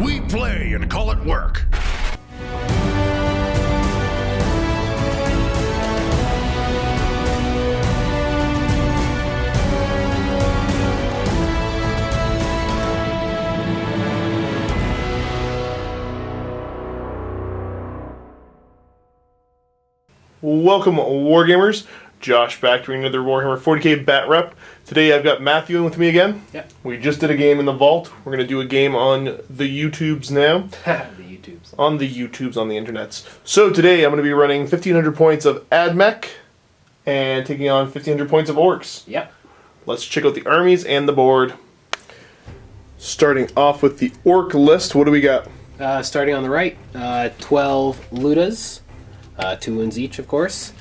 We play and call it work. Welcome, Wargamers. Josh back doing another Warhammer 40k bat rep. Today I've got Matthew in with me again. Yep. We just did a game in the vault. We're going to do a game on the YouTubes now. The YouTubes. On the YouTubes, on the internets. So today I'm going to be running 1500 points of AdMech and taking on 1500 points of Orks. Yep. Let's check out the armies and the board. Starting off with the Orc list, what do we got? Starting on the right, 12 Ludas, 2 wounds each, of course.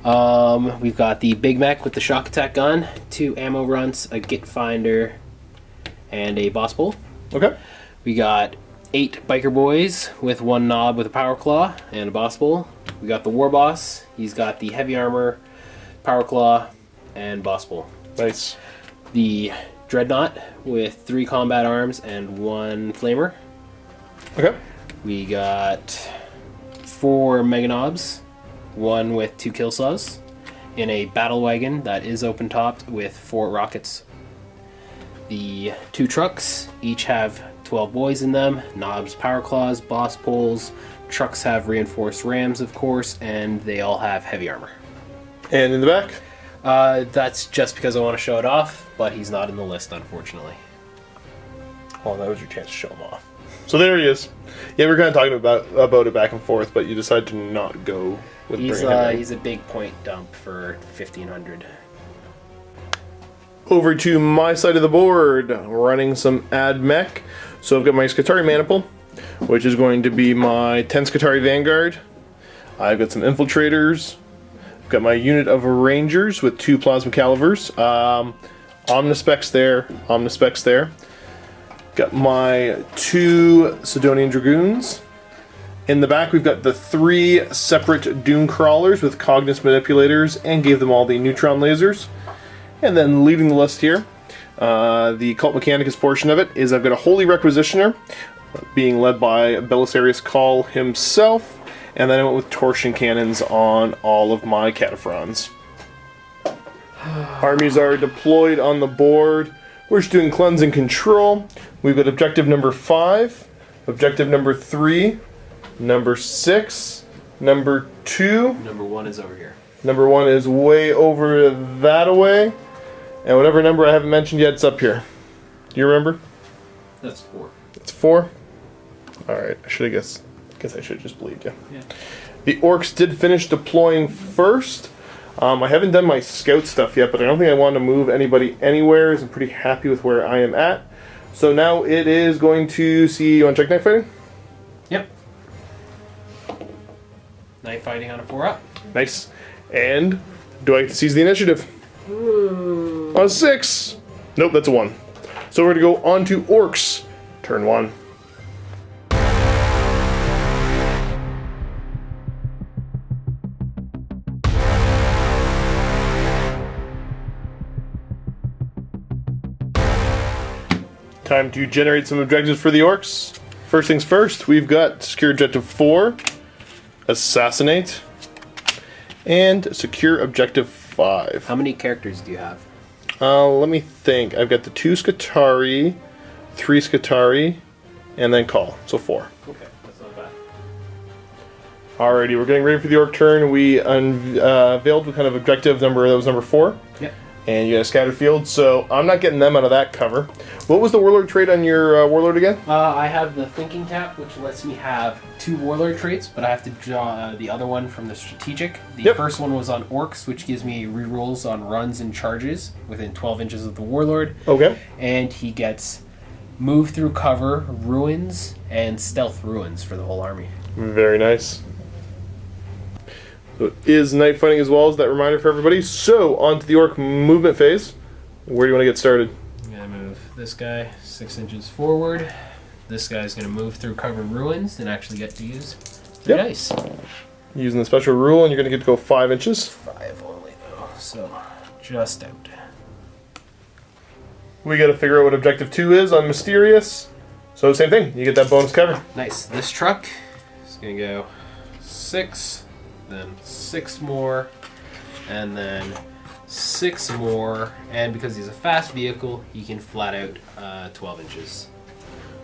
We've got the Big Mech with the shock attack gun, 2 ammo runts, a Git Finder, and a Boss Bull. Okay. We got 8 Biker Boys with 1 Knob with a Power Claw and a Boss Bull. We got the War Boss. He's got the Heavy Armor, Power Claw, and Boss Bull. Nice. The Dreadnought with 3 combat arms and 1 Flamer. Okay. We got 4 Mega Knobs, 1 with 2 kill saws, in a battle wagon that is open topped with 4 rockets. The 2 trucks each have 12 boys in them, knobs, power claws, boss poles. Trucks have reinforced rams, of course, and they all have heavy armor. And in the back? That's just because I want to show it off, but he's not in the list, unfortunately. Oh, that was your chance to show him off. So there he is. Yeah, we were kind of talking about it back and forth, but you decided to not go with bringing him in. He's a big point dump for 1500. Over to my side of the board, running some AdMech. So I've got my Skitarii Maniple, which is going to be my 10 Skitarii Vanguard. I've got some Infiltrators. I've got my unit of Rangers with 2 Plasma Calivers. Omnispecs there. Got my 2 Sidonian Dragoons. In the back, we've got the 3 separate Doom Crawlers with Cognis Manipulators, and gave them all the Neutron Lasers. And then leading the list here, the Cult Mechanicus portion of it is I've got a Holy Requisitioner, being led by Belisarius Cawl himself, and then I went with Torsion Cannons on all of my Cataphrons. Armies are deployed on the board. We're just doing cleanse and control. We've got objective number 5, objective number 3, number 6, number 2. Number 1 is over here. Number 1 is way over that away. And whatever number I haven't mentioned yet, it's up here. Do you remember? That's 4. It's 4? Alright, I should have guessed. I guess I should have just believed you. Yeah. The Orks did finish deploying first. I haven't done my scout stuff yet, but I don't think I want to move anybody anywhere. I'm pretty happy with where I am at. So now it is going to see you on check knife fighting? Yep. Knife fighting on a 4-up. Nice. And do I get to seize the initiative? On a 6. Nope, that's a 1. So we're going to go on to Orks. Turn 1. Time to generate some objectives for the Orks. First things first, we've got Secure Objective 4, Assassinate, and Secure Objective 5. How many characters do you have? Let me think. I've got the 2 Skitarii, 3 Skitarii, and then Cawl. So 4. Okay, that's not bad. Alrighty, we're getting ready for the Orc turn. We unveiled what kind of objective number, that was number 4. Yep. And you got a scattered field, so I'm not getting them out of that cover. What was the Warlord trait on your Warlord again? I have the Thinking Tap, which lets me have 2 Warlord traits, but I have to draw the other one from the Strategic. The first one was on Orks, which gives me rerolls on runs and charges within 12 inches of the Warlord. Okay. And he gets Move Through Cover, Ruins, and Stealth Ruins for the whole army. Very nice. So it is night fighting as well, as that reminder for everybody. So, on to the Orc movement phase. Where do you want to get started? I'm going to move this guy 6 inches forward. This guy's going to move through cover ruins and actually get to use the dice. Using the special rule, and you're going to get to go 5 inches. 5 only, though, so just out. We got to figure out what objective 2 is on Mysterious. So same thing, you get that bonus cover. Nice. This truck is going to go 6, then 6 more, and then 6 more. And because he's a fast vehicle, he can flat out 12 inches.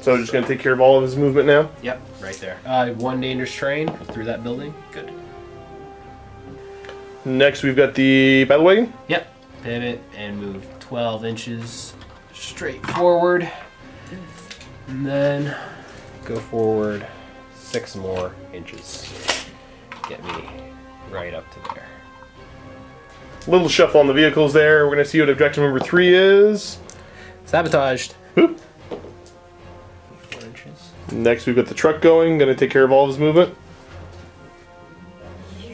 So just going to take care of all of his movement now? Yep, right there. 1 dangerous terrain through that building. Good. Next we've got the battle wagon. Yep. Pivot and move 12 inches straight forward. And then go forward 6 more inches. Get me right up to there. Little shuffle on the vehicles there. We're going to see what objective number 3 is. Sabotaged. Whoop. 4 inches. Next we've got the truck going. Going to take care of all of his movement.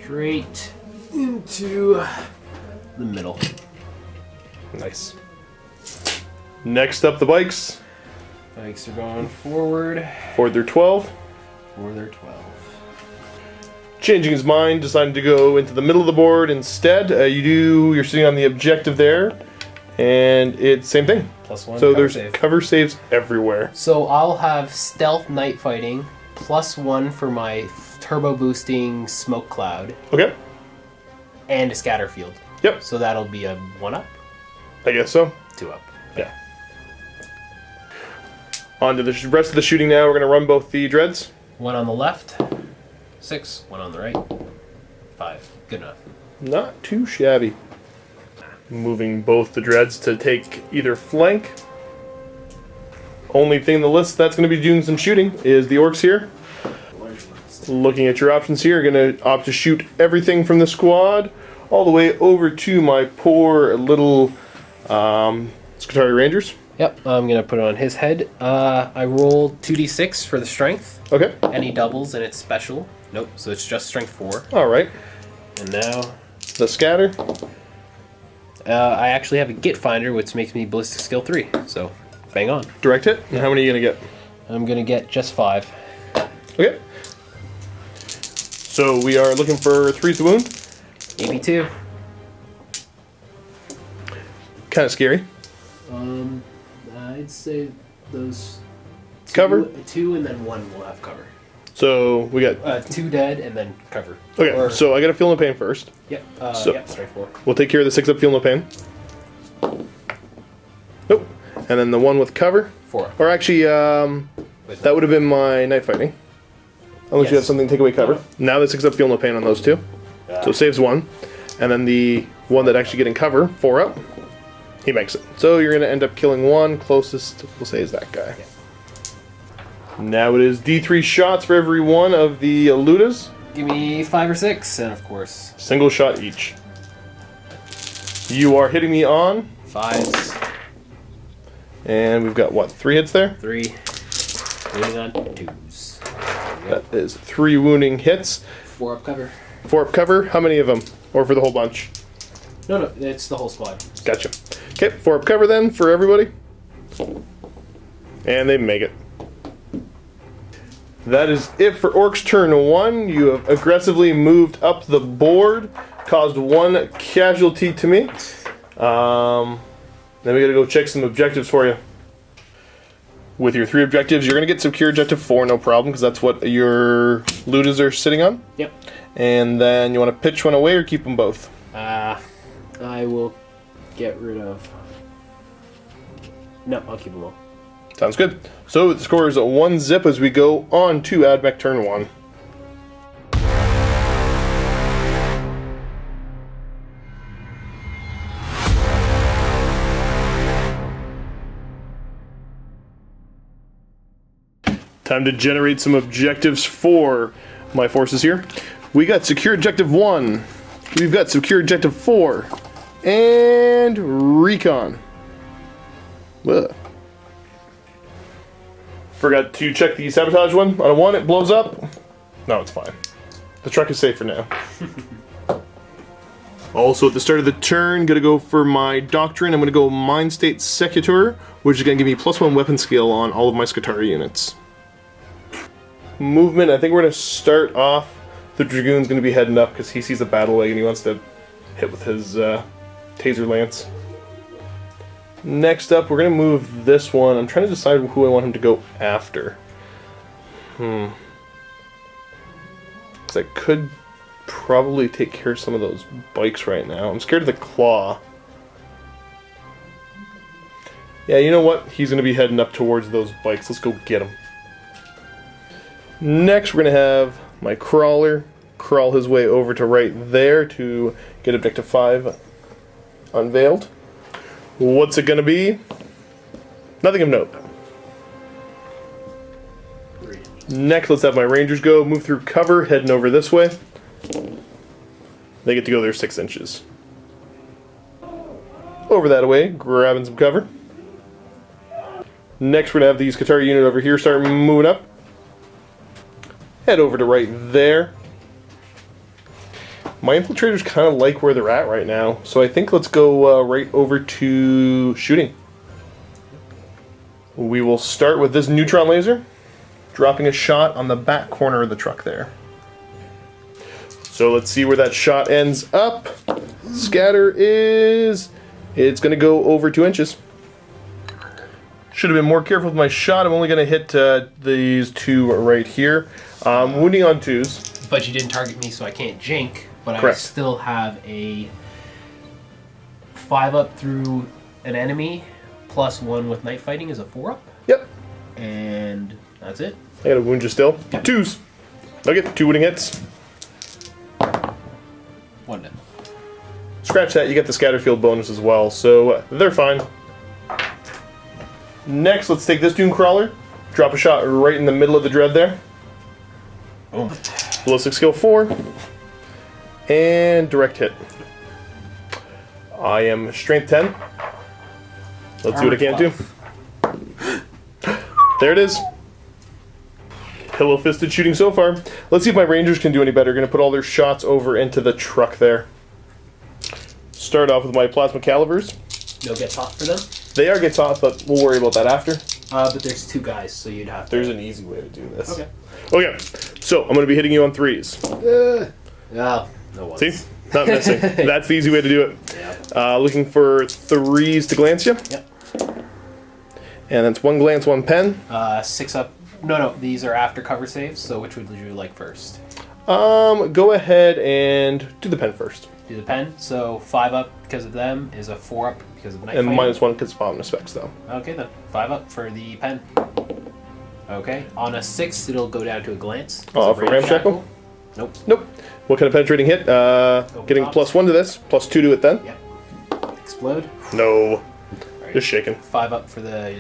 Straight into the middle. Nice. Next up, the bikes. Bikes are going forward. Forward they're 12. Forward they're 12. Changing his mind, deciding to go into the middle of the board instead. You're sitting on the objective there, and it's same thing. +1. So cover there's save. cover saves everywhere. So I'll have stealth night fighting +1 for my turbo boosting smoke cloud Okay. and a scatter field. Yep. So that'll be a 1 up, I guess so. 2 up. Yeah. On to the rest of the shooting now. We're going to run both the dreads. 1 on the left, 6. 1 on the right, 5. Good enough. Not too shabby. Moving both the dreads to take either flank. Only thing in the list that's going to be doing some shooting is the Orks here. Looking at your options here, going to opt to shoot everything from the squad all the way over to my poor little Skitarii Rangers. Yep, I'm going to put it on his head. I rolled 2d6 for the strength. Okay. Any doubles and it's special. Nope, so it's just strength 4. All right. And now The scatter. I actually have a Git Finder, which makes me ballistic skill 3. So, bang on. Direct hit. And how many are you going to get? I'm going to get just 5. Okay. So we are looking for 3's the wound. AP2. Kind of scary. I'd say those Cover? 2 and then 1 will have cover. So we got 2 dead and then cover. okay. Or, So I got to feel no pain first. yep, so- yep, strength 4. We'll take care of the 6 up, feel no pain. Nope. And then the 1 with cover. 4. Or actually, that would have been my night fighting. Unless you Yes. have something to take away cover. Now the 6 up, feel no pain on those 2. So saves 1. And then the 1 that actually getting cover, 4 up, he makes it. So you're going to end up killing 1. Closest, we'll say, is that guy. Now it is D3 shots for every one of the Ludas. Give me 5 or 6, and of course, Single shot each. You are hitting me on, 5s, and we've got, what, 3 hits there? 3, waiting on 2s. That is 3 wounding hits. 4 up cover. 4 up cover, how many of them? Or for the whole bunch? No, it's the whole squad. Gotcha. Okay, 4 up cover then for everybody. And they make it. That is it for Orcs turn 1. You have aggressively moved up the board, caused 1 casualty to me. Then we gotta go check some objectives for you. With your 3 objectives, you're gonna get secure objective 4, no problem, because that's what your Ludas are sitting on. Yep. And then you want to pitch one away or keep them both? I will get rid of... No, I'll keep them all. Sounds good. So the score is 1-0 as we go on to AdMech turn 1. Time to generate some objectives for my forces here. We got secure objective 1. We've got secure objective 4. And recon. Ugh. Forgot to check the sabotage one. On a 1, it blows up. No, it's fine. The truck is safe for now. Also, at the start of the turn, gonna go for my Doctrine. I'm gonna go Mind State Secutor, which is gonna give me +1 weapon skill on all of my Skitarii units. Movement, I think we're gonna start off. The Dragoon's gonna be heading up because he sees a battle wagon and he wants to hit with his Taser Lance. Next up, we're going to move this one. I'm trying to decide who I want him to go after. Because I could probably take care of some of those bikes right now. I'm scared of the claw. Yeah, you know what? He's going to be heading up towards those bikes. Let's go get him. Next, we're going to have my crawler crawl his way over to right there to get Objective 5 unveiled. What's it going to be? Nothing of note. Next, let's have my Rangers go. Move through cover, heading over this way. They get to go there 6 inches. Over that way, grabbing some cover. Next, we're going to have the Scutari unit over here start moving up. Head over to right there. My infiltrators kind of like where they're at right now, so I think let's go right over to shooting. We will start with this neutron laser, dropping a shot on the back corner of the truck there. So let's see where that shot ends up. Scatter is... it's going to go over 2 inches. Should have been more careful with my shot. I'm only going to hit these two right here. Wounding on 2s. But you didn't target me, so I can't jink. But Correct. I still have a 5 up through an enemy, plus 1 with night fighting is a 4 up. Yep. And that's it. I got a wound you still. 2s. Okay, 2 wounding hits. 1 dead. Scratch that, you get the scatter field bonus as well, so they're fine. Next, let's take this Dune Crawler, drop a shot right in the middle of the dread there. Boom. Ballistic skill 4, and direct hit. I am strength 10. Let's see what I can do. There it is. Pillow-fisted shooting so far. Let's see if my Rangers can do any better. Going to put all their shots over into the truck there. Start off with my Plasma Calivers. No get top for them? They are get top, but we'll worry about that after. But there's 2 guys, so you'd have to... There's an easy way to do this. Okay. Okay, so I'm going to be hitting you on 3s. No ones. See? Not missing. That's the easy way to do it. Yeah. Looking for 3s to glance you. Yep. And that's 1 glance, 1 pen. 6 up. No, these are after cover saves, so which would you like first? Go ahead and do the pen first. Do the pen. So 5 up because of them is a 4 up because of night And fighting. -1 because of Omnissiah specs, though. Okay then. 5 up for the pen. Okay. On a 6, it'll go down to a glance. Oh, for Ramshackle? Nope. Nope. What kind of penetrating hit? Getting top. +1 to this, +2 to it then. Yep. Explode. No. Right. Just shaking. 5 up for the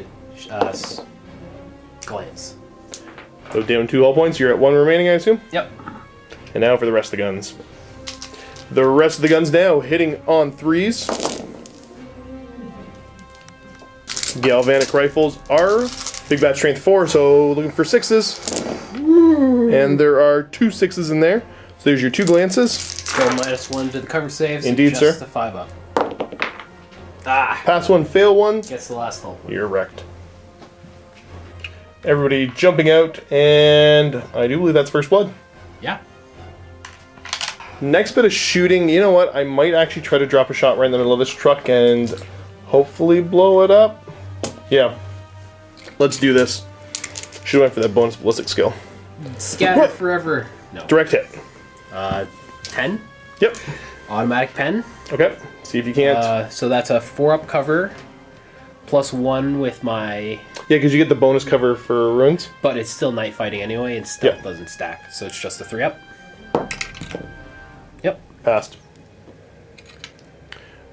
glance. So down 2 hull points. You're at 1 remaining, I assume? Yep. And now for the rest of the guns. The rest of the guns now hitting on 3s. Galvanic rifles are big bat strength 4, so looking for 6s. And there are 2 6s in there. So there's your 2 glances. Go -1 to the cover saves. Indeed, just sir. a 5 up. Ah! Pass 1, fail 1. Gets the last hull. You're wrecked. Everybody jumping out, and I do believe that's first blood. Yeah. Next bit of shooting, you know what? I might actually try to drop a shot right in the middle of this truck and hopefully blow it up. Yeah. Let's do this. Should have went for that bonus ballistic skill. Scatter forever. No. Direct hit. 10. Yep. Automatic pen. Okay. See if you can't. So that's a 4 up cover. +1 with my... Yeah, because you get the bonus cover for runes. But it's still night fighting anyway, and stealth Yep. doesn't stack. So it's just a 3 up. Yep. Passed.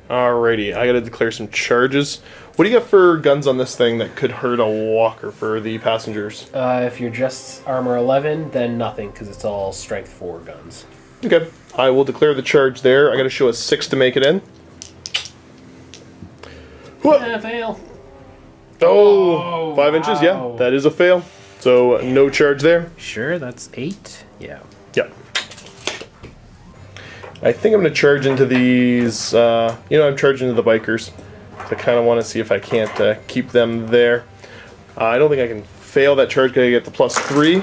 Alrighty, I gotta declare some charges. What do you got for guns on this thing that could hurt a walker for the passengers? If you're just armor 11, then nothing, because it's all strength 4 guns. Okay, I will declare the charge there. I gotta show a 6 to make it in. Fail. Oh, 5 inches, yeah, wow. that is a fail. So no charge there. Sure, that's 8. Yeah. Yep. I think I'm going to charge into these, I'm charging into the bikers. I kind of want to see if I can't keep them there. I don't think I can fail that charge because I get the +3.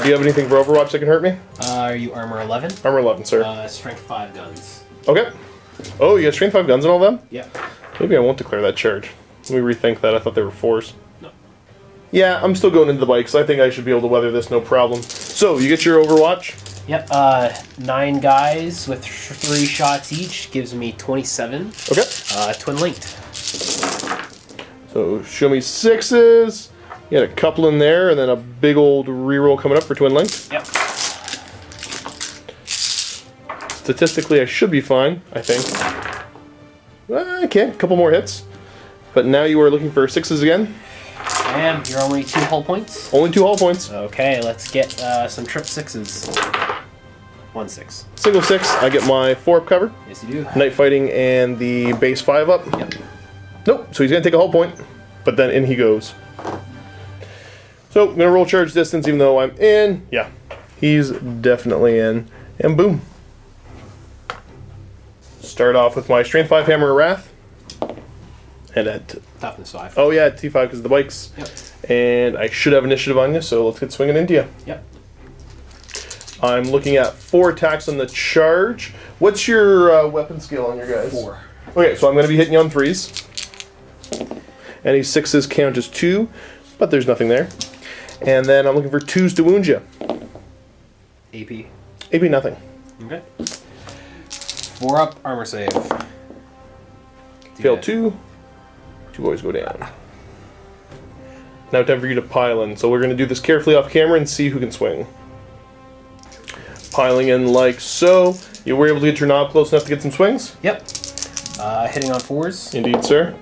Do you have anything for Overwatch that can hurt me? Are you armor 11? Armor 11, sir. Strength 5 guns. Okay. Oh, you got strength 5 guns and all them? Yeah. Maybe I won't declare that charge. Let me rethink that. I thought they were 4s. No. Yeah, I'm still going into the bikes. I think I should be able to weather this no problem. So, you get your Overwatch. Yep, 9 guys with 3 shots each gives me 27. Okay. Twin linked. So, show me 6s. You had a couple in there, and then a big old reroll coming up for Twin Linked. Yep. Statistically, I should be fine, I think. Okay, a couple more hits. But now you are looking for 6s again. I am. You're only 2 hull points. Only 2 hull points. Okay, let's get some trip 6s. 1 6. Single 6, I get my 4-up cover. Yes, you do. Night Fighting and the base 5-up. Yep. Nope, so he's going to take a hull point. But then in he goes. So, I'm going to roll charge distance even though I'm in. Yeah, he's definitely in. And boom. Start off with my Strength 5 Hammer of Wrath. And at... Toughness 5. Oh yeah, T5 because of the bikes. Yep. And I should have initiative on you, so let's get swinging into you. Yep. I'm looking at 4 attacks on the charge. What's your weapon skill on your guys? 4. Okay, so I'm going to be hitting you on 3s. Any 6s count as 2, but there's nothing there. And then I'm looking for 2s to wound you. AP. AP nothing. Okay. 4-up armor save. Fail 2. 2 boys go down. Now time for you to pile in. So we're going to do this carefully off camera and see who can swing. Piling in like so. You were able to get your knob close enough to get some swings? Yep. Hitting on 4s. Indeed, sir.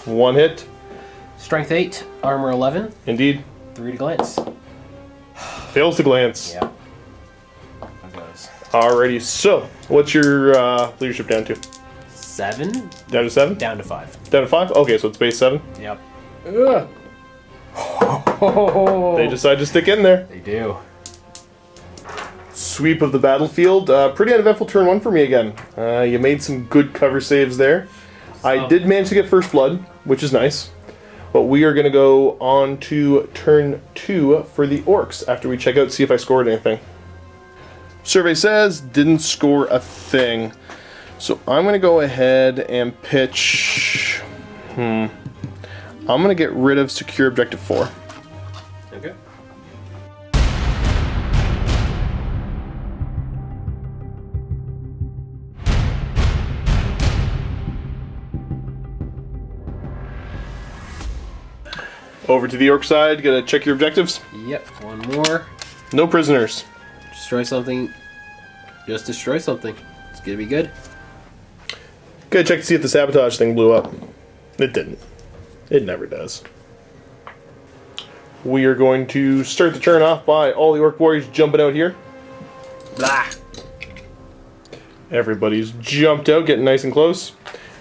1 hit. Strength 8, armor 11. Indeed. 3 to glance. Fails to glance. Yeah. That goes. Alrighty, so what's your leadership down to? 7. Down to 7? Down to 5. Down to 5? Okay, so it's base 7. Yep. Ugh. They decide to stick in there. They do. Sweep of the battlefield. Pretty uneventful turn 1 for me again. You made some good cover saves there. I did manage to get first blood, which is nice. But we are going to go on to turn 2 for the Orks after we check out, see if I scored anything. Survey says, didn't score a thing. So I'm going to go ahead and pitch... I'm going to get rid of Secure Objective 4. Okay. Over to the Orc side, gonna check your objectives. Yep, 1 more. No prisoners. Destroy something. Just destroy something. It's gonna be good. Gotta check to see if the sabotage thing blew up. It didn't. It never does. We are going to start the turn off by all the Orc warriors jumping out here. Blah. Everybody's jumped out, getting nice and close.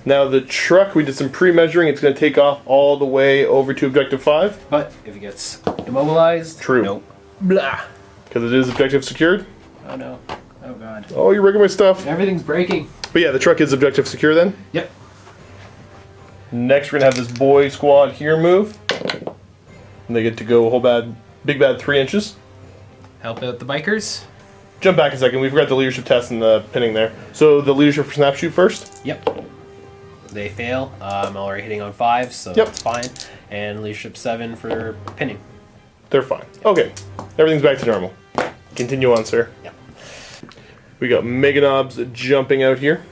Now the truck, we did some pre-measuring. It's going to take off all the way over to Objective 5. But if he gets immobilized, True. Nope. Blah. Because it is objective secured. Oh no. Oh god. Oh, you're rigging my stuff. Everything's breaking. But yeah, the truck is objective secure then. Yep. Next, we're going to have this boy squad here move. And they get to go a whole big bad 3 inches. Help out the bikers. Jump back a second. We forgot the leadership test and the pinning there. So the leadership for snap shoot first. Yep. They fail. I'm already hitting on 5, so Yep. that's fine. And leadership 7 for pinning. They're fine. Okay. Everything's back to normal. Continue on, sir. Yep. We got Meganobs jumping out here.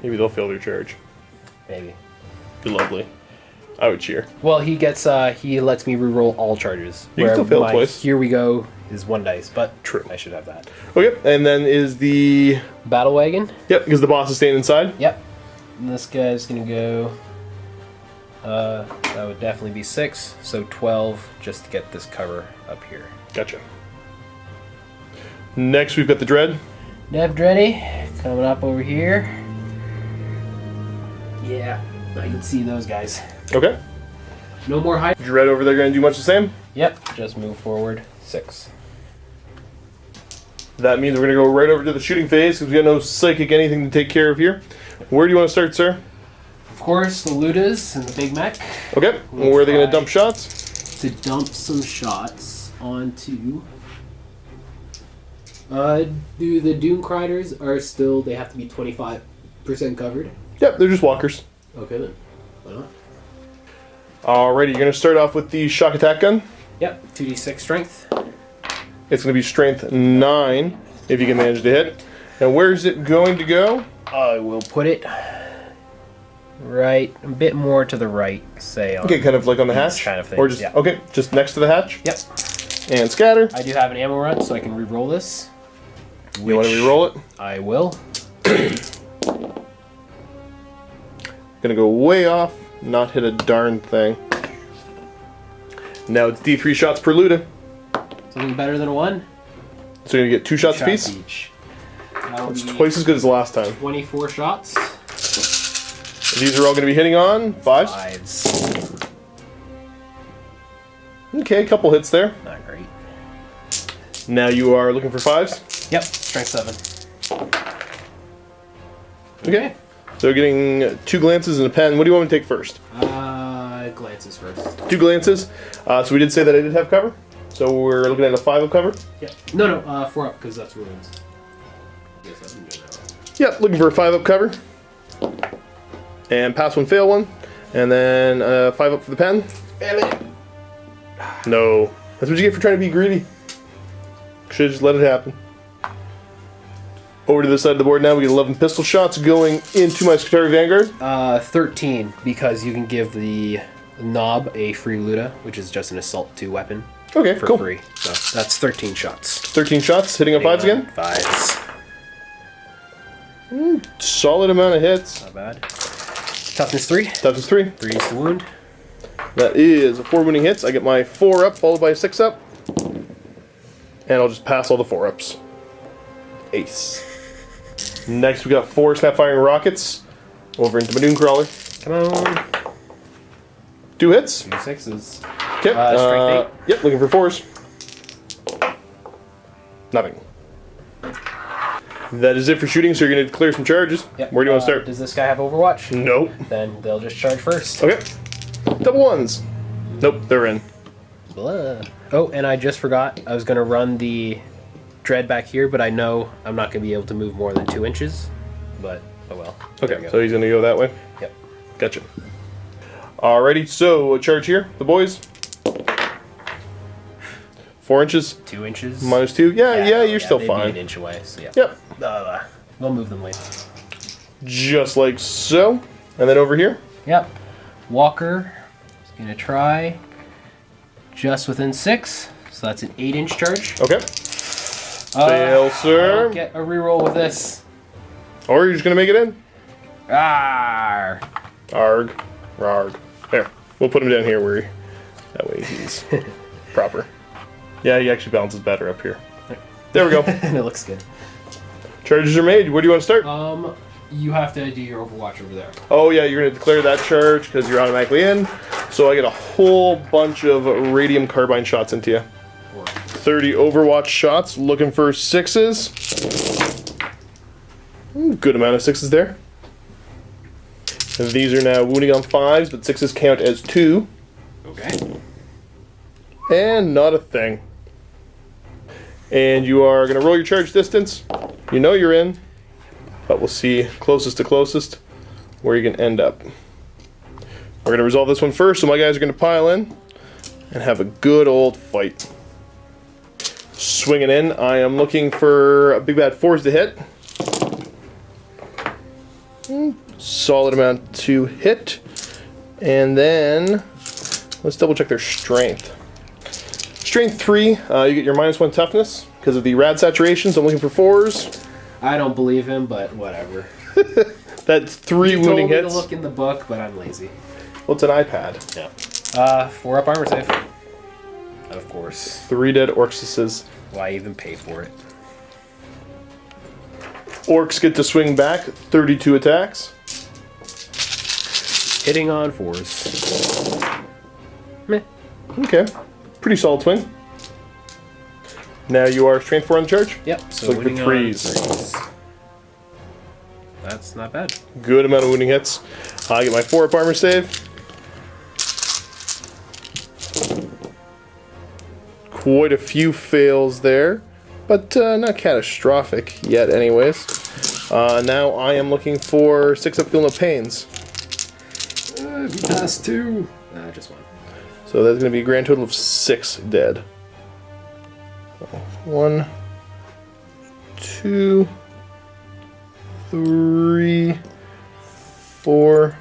Maybe they'll fail their charge. Maybe. Be lovely. I would cheer. Well, he gets. He lets me reroll all charges. You can still fail my twice. Here we go is 1 dice, but True. I should have that. Okay, and then is the... Battle wagon. Yep, because the boss is staying inside. Yep. And this guy's gonna go. That would definitely be 6, so 12 just to get this cover up here. Gotcha. Next, we've got the Dread. Dev Dreddy coming up over here. Yeah, I can see those guys. Okay. No more height. Dread over there going to do much the same. Yep, just move forward 6. That means we're going to go right over to the shooting phase because we got no psychic anything to take care of here. Where do you want to start, sir? Of course, the Ludas and the Big Mech. Okay. Where are they going to dump shots? To dump some shots onto. Do the Doom Criders are still? They have to be 25% covered. Yep, they're just walkers. Okay then. Why not? Alrighty, you're going to start off with the shock attack gun. Yep, 2d6 strength. It's going to be strength 9 if you can manage to hit. And where's it going to go? I will put it right, a bit more to the right, say. On Okay, kind of like on the these hatch? kind of things, Or just, yeah. okay, just next to the hatch? Yep. And scatter. I do have an ammo run, so I can re-roll this. You want to re-roll it? I will. Gonna go way off, not hit a darn thing. Now it's D3 shots per Luda. Something better than a 1? So you're gonna get 2 shots apiece. each. That'll It's be twice as good as the last time. 24 shots. These are all gonna be hitting on 5s. 5s. Okay, a couple hits there. Not great. Now you are looking for 5s. Yep, strength 7. Okay. So we're getting 2 glances and a pen. What do you want me to take first? Glances first. 2 glances. So we did say that I did have cover. So we're looking at a 5 of cover. Yep. No, 4 up, because that's ruins. Yes, I've been doing that. Yep, looking for a 5 up cover. And pass 1, fail 1. And then 5 up for the pen. Damn it. No. That's what you get for trying to be greedy. Should've just let it happen. Over to this side of the board now, we get 11 pistol shots going into my Skitarii Vanguard. 13, because you can give the knob a free Luda, which is just an assault 2 weapon. Okay, For cool. free. So that's 13 shots. 13 shots, hitting on 5s again. 5s. Solid amount of hits. Not bad. Toughness 3. Toughness 3. 3 is the wound. That is 4 wounding hits. I get my 4 up, followed by a 6 up. And I'll just pass all the 4 ups. Ace. Next, we got 4 snap firing rockets over into Madoon Crawler. Come on. 2 hits. 2 6s. Okay. Strength Yep, looking for 4s. Nothing. That is it for shooting, so you're going to clear some charges. Yep. Where do you want to start? Does this guy have Overwatch? Nope. Then they'll just charge first. Okay. Double 1s. Nope, they're in. Blah. Oh, and I just forgot. I was going to run the Dread back here, but I know I'm not going to be able to move more than 2 inches. But, oh well. There we Okay, go. so he's going to go that way? Yep. Gotcha. Alrighty, so a charge here, the boys. 4 inches, 2 inches. -2. Yeah, you're still they'd be fine. an inch away, so yeah. Yep, We'll move them later. just like so. And then over here. Yep. Walker is going to try just within 6. So that's an 8-inch charge. Okay. Fail, sir. I'll get a reroll with this. Or you're just going to make it in. Arr. Arg. Rarg. There. We'll put him down here where that way he's proper. Yeah, he actually balances better up here. There we go. And it looks good. Charges are made. Where do you want to start? You have to do your Overwatch over there. Oh yeah, you're going to declare that charge because you're automatically in. So I get a whole bunch of radium carbine shots into you. 30 Overwatch shots, looking for 6s. Good amount of 6s there. And these are now wounding on 5s, but 6s count as 2. Okay. And not a thing. And you are going to roll your charge distance. You know you're in, but we'll see closest to closest where you can end up. We're going to resolve this one first, so my guys are going to pile in and have a good old fight. Swinging in, I am looking for a big bad 4s to hit. Solid amount to hit. And then, let's double check their strength. Strength 3, you get your -1 toughness because of the rad saturations. I'm looking for 4s. I don't believe him, but whatever. That's 3 You wounding told me hits. to look in the book, but I'm lazy. Well, it's an iPad. Yeah. 4 up armor save. Of course. 3 dead Orksises. Why even pay for it? Orks get to swing back, 32 attacks. Hitting on 4s. Meh. Okay, pretty solid swing. Now you are strength 4 on the charge. Yep. So Looking for winning on 3s. 3s. That's not bad. Good amount of wounding hits. I get my 4 up armor save. Quite a few fails there, but not catastrophic yet anyways. Now I am looking for 6 up feel no pains. He passed 2. Just 1. So that's going to be a grand total of 6 dead. 1, 2, 3, 4,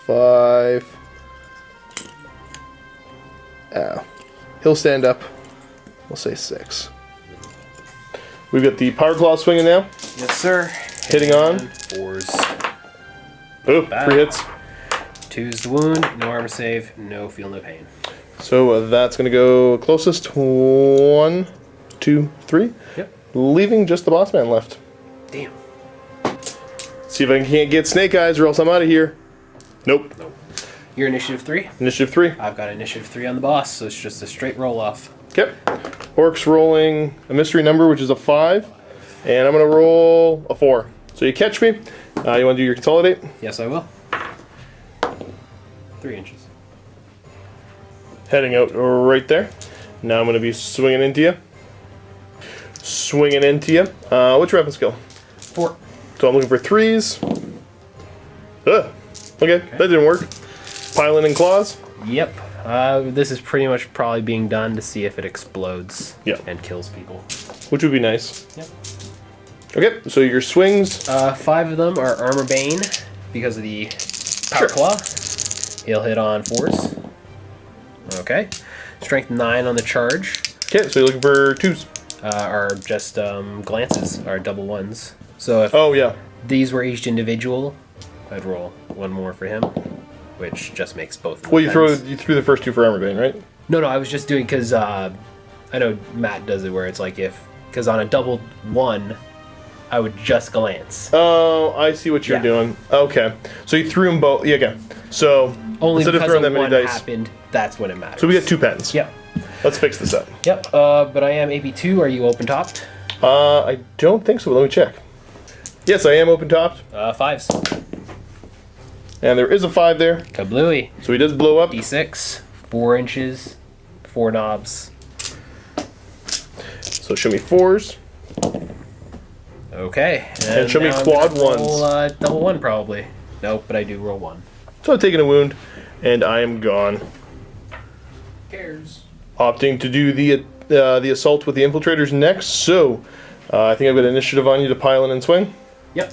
5. He'll stand up. We'll say 6. We've got the Power Claw swinging now. Yes, sir. Hitting on. 4s. Oh, Bad. 3 hits. 2's the wound. No armor save. No feel, no pain. So that's going to go closest. 1, 2, 3. Yep. Leaving just the boss man left. Damn. See if I can't get Snake Eyes or else I'm out of here. Nope. You're initiative 3. Initiative 3. I've got initiative 3 on the boss, so it's just a straight roll off. Yep. Orcs rolling a mystery number, which is a 5. And I'm going to roll a 4. So you catch me. You want to do your consolidate? Yes, I will. 3 inches. Heading out right there. Now I'm going to be swinging into you. Swinging into you. What's your weapon skill? 4. So I'm looking for 3s. Okay, that didn't work. Piling in claws. Yep. This is pretty much probably being done to see if it explodes and kills people. Which would be nice. Yep. Okay, so your swings. 5 of them are Armor Bane because of the Power Claw. He'll hit on 4s. Okay. Strength 9 on the charge. Okay, so you're looking for 2s. Are just glances, are double 1s. So if these were each individual, I'd roll 1 more for him, which just makes both of them. Well, you threw the first 2 for Armor Bane, right? No, I was just doing because I know Matt does it where it's like because on a double 1, I would just glance. Oh, I see what you're doing. Okay, so you threw them both. Yeah, okay. So Only instead of because throwing of that many one dice, happened, that's when it matters. so we got 2 pens. Yep. Let's fix this up. Yep. But I am AB2. Are you open topped? I don't think so, but let me check. Yes, I am open topped. 5s. And there is a 5 there. Kablooey. So he does blow up. D6. 4 inches. 4 knobs. So show me 4s. Okay. And show me now I'm quad gonna roll, 1s. Double 1 probably. Nope, but I do roll 1. So I'm taking a wound, and I am gone. Cares. Opting to do the assault with the infiltrators next. So I think I've got initiative on you to pile in and swing. Yep.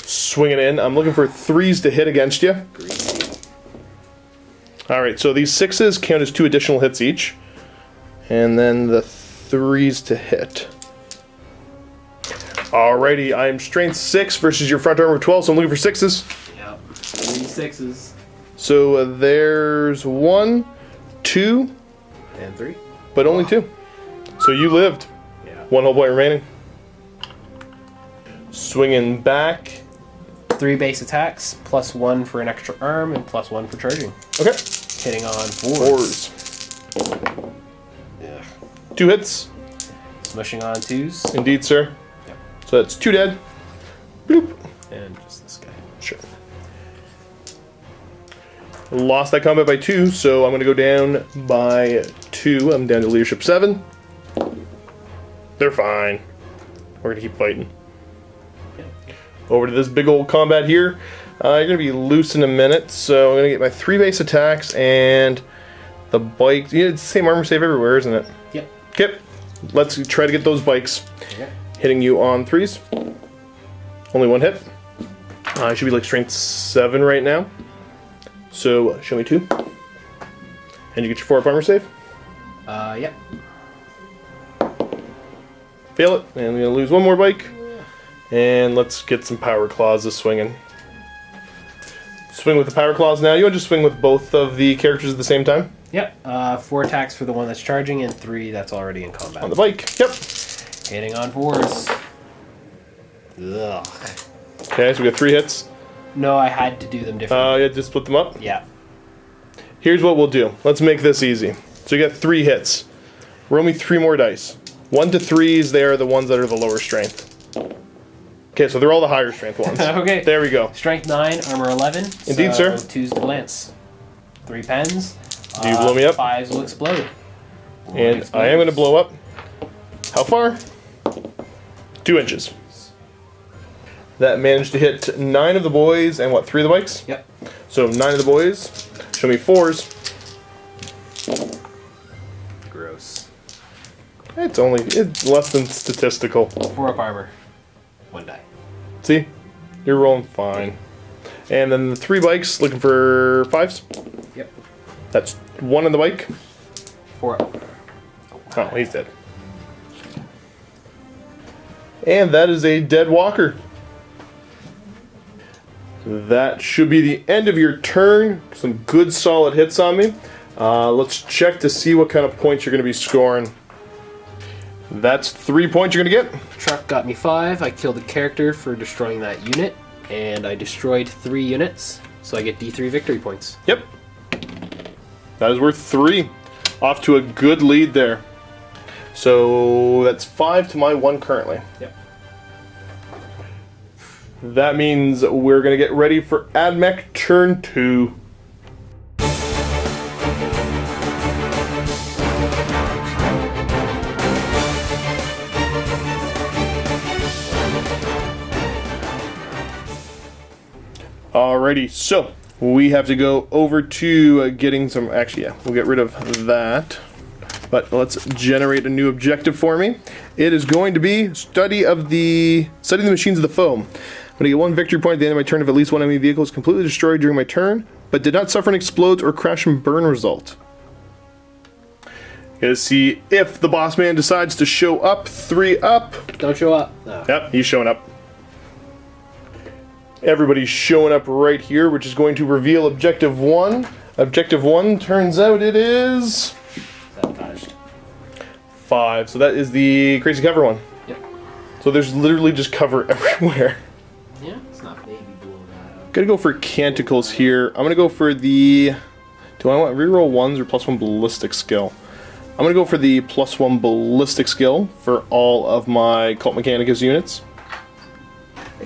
Swinging in. I'm looking for 3s to hit against you. Alright, so these 6s count as 2 additional hits each. And then the 3s to hit. Alrighty, I'm strength 6 versus your front armor 12, so I'm looking for 6s. Yep. 3 6s. So there's 1, 2, And 3. but only 2. So you lived. Yeah. 1 whole point remaining. Swinging back. 3 base attacks, plus 1 for an extra arm, and plus 1 for charging. Okay. Hitting on 4s. 4s. Yeah. 2 hits. Smushing on 2s. Indeed, sir. Yep. So that's 2 dead. Bloop. And just this guy. Sure. Lost that combat by 2, so I'm going to go down by 2. I'm down to leadership 7. They're fine. We're going to keep fighting. Over to this big old combat here. You're going to be loose in a minute, so I'm going to get my 3 base attacks and the bike. Yeah, it's the same armor save everywhere, isn't it? Yep. Okay. Let's try to get those bikes. Okay. Hitting you on 3s. Only 1 hit. I should be like strength 7 right now. So show me 2. And you get your 4 up armor save. Yep. Fail it. And I'm going to lose 1 more bike. And let's get some power claws swinging. Swing with the power claws now. You want to just swing with both of the characters at the same time? Yep. 4 attacks for the one that's charging, and 3 that's already in combat. On the bike. Yep. Hitting on 4s. Ugh. Okay, so we got 3 hits. No, I had to do them differently. Yeah, just split them up. Yeah. Here's what we'll do. Let's make this easy. So you got 3 hits. Roll me 3 more dice. 1 to 3s, they are the ones that are the lower strength. Okay, so they're all the higher strength ones. Okay. There we go. Strength 9, armor 11. Indeed, sir. 2's the lance. 3 pens. Do you blow me up? 5s will explode. And I am going to blow up. How far? 2 inches. That managed to hit 9 of the boys and what, 3 of the bikes? Yep. So 9 of the boys. Show me 4s. Gross. It's less than statistical. 4 up armor. 1 die. See? You're rolling fine. And then the 3 bikes, looking for 5s. Yep. That's 1 on the bike. 4 up. Oh, he's dead. And that is a dead walker. That should be the end of your turn. Some good solid hits on me. Let's check to see what kind of points you're going to be scoring. That's 3 points you're going to get. Truck got me 5. I killed a character for destroying that unit. And I destroyed 3 units. So I get D3 victory points. Yep. That is worth 3. Off to a good lead there. So that's 5 to my 1 currently. Yep. That means we're going to get ready for AdMech turn 2. Alrighty, so we have to go over to getting some, actually yeah, we'll get rid of that. But let's generate a new objective for me. It is going to be study the machines of the foe. I'm going to get 1 victory point at the end of my turn if at least 1 enemy vehicle is completely destroyed during my turn, but did not suffer an explodes or crash and burn result. Gonna see if the boss man decides to show up. 3 up. Don't show up. No. Yep, he's showing up. Everybody's showing up right here, which is going to reveal Objective 1. Objective 1, turns out it is... 5. So that is the crazy cover one. Yep. So there's literally just cover everywhere. Yeah, it's not baby blue. Gonna go for Canticles here. I'm gonna go for the... Do I want reroll 1s or +1 ballistic skill? I'm gonna go for the +1 ballistic skill for all of my Cult Mechanicus units.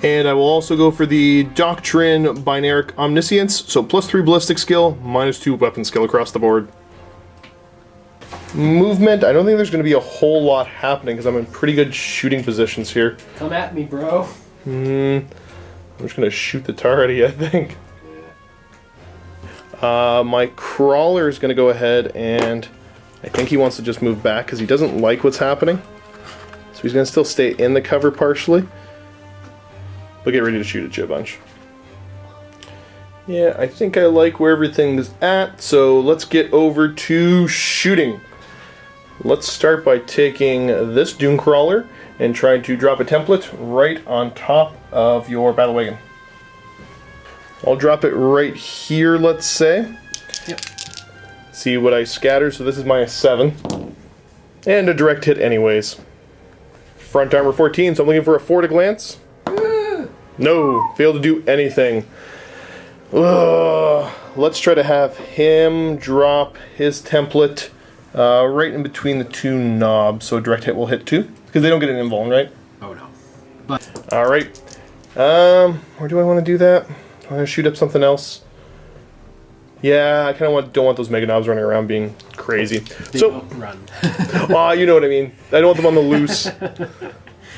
And I will also go for the Doctrine Binaric Omniscience, so +3 ballistic skill, -2 weapon skill across the board. Movement, I don't think there's going to be a whole lot happening because I'm in pretty good shooting positions here. Come at me, bro. I'm just going to shoot the tar out of you, I think. My Crawler is going to go ahead and I think he wants to just move back because he doesn't like what's happening. So he's going to still stay in the cover partially. But get ready to shoot at you a bunch. Yeah, I think I like where everything is at, so let's get over to shooting. Let's start by taking this Dune Crawler and trying to drop a template right on top of your battle wagon. I'll drop it right here, let's say. Yep. See what I scatter, so this is my 7. And a direct hit anyways. Front armor 14, so I'm looking for a 4 to glance. No, failed to do anything. Let's try to have him drop his template right in between the 2 knobs, so direct hit will hit 2, because they don't get an invuln, right? Oh no. But Alright. Where do I want to do that? I want to shoot up something else. Yeah, I kind of don't want those mega knobs running around being crazy. they So, don't run. you know what I mean. I don't want them on the loose.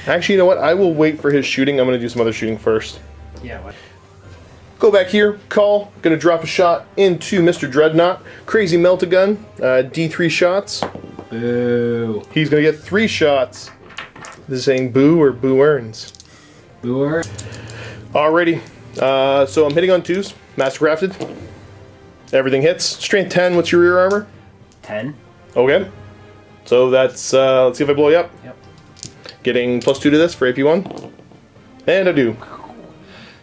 Actually, you know what? I will wait for his shooting. I'm going to do some other shooting first. Yeah, what? Go back here, Cawl. Gonna drop a shot into Mr. Dreadnought. Crazy Melt-A-Gun, D3 shots. Boo. He's gonna get 3 shots. This is saying boo or boo earns. Booer. Alrighty, so I'm hitting on 2s. Mastercrafted. Everything hits. Strength 10, what's your rear armor? 10. Okay. So that's, let's see if I blow you up. Yep. Getting +2 to this for AP1. And I do.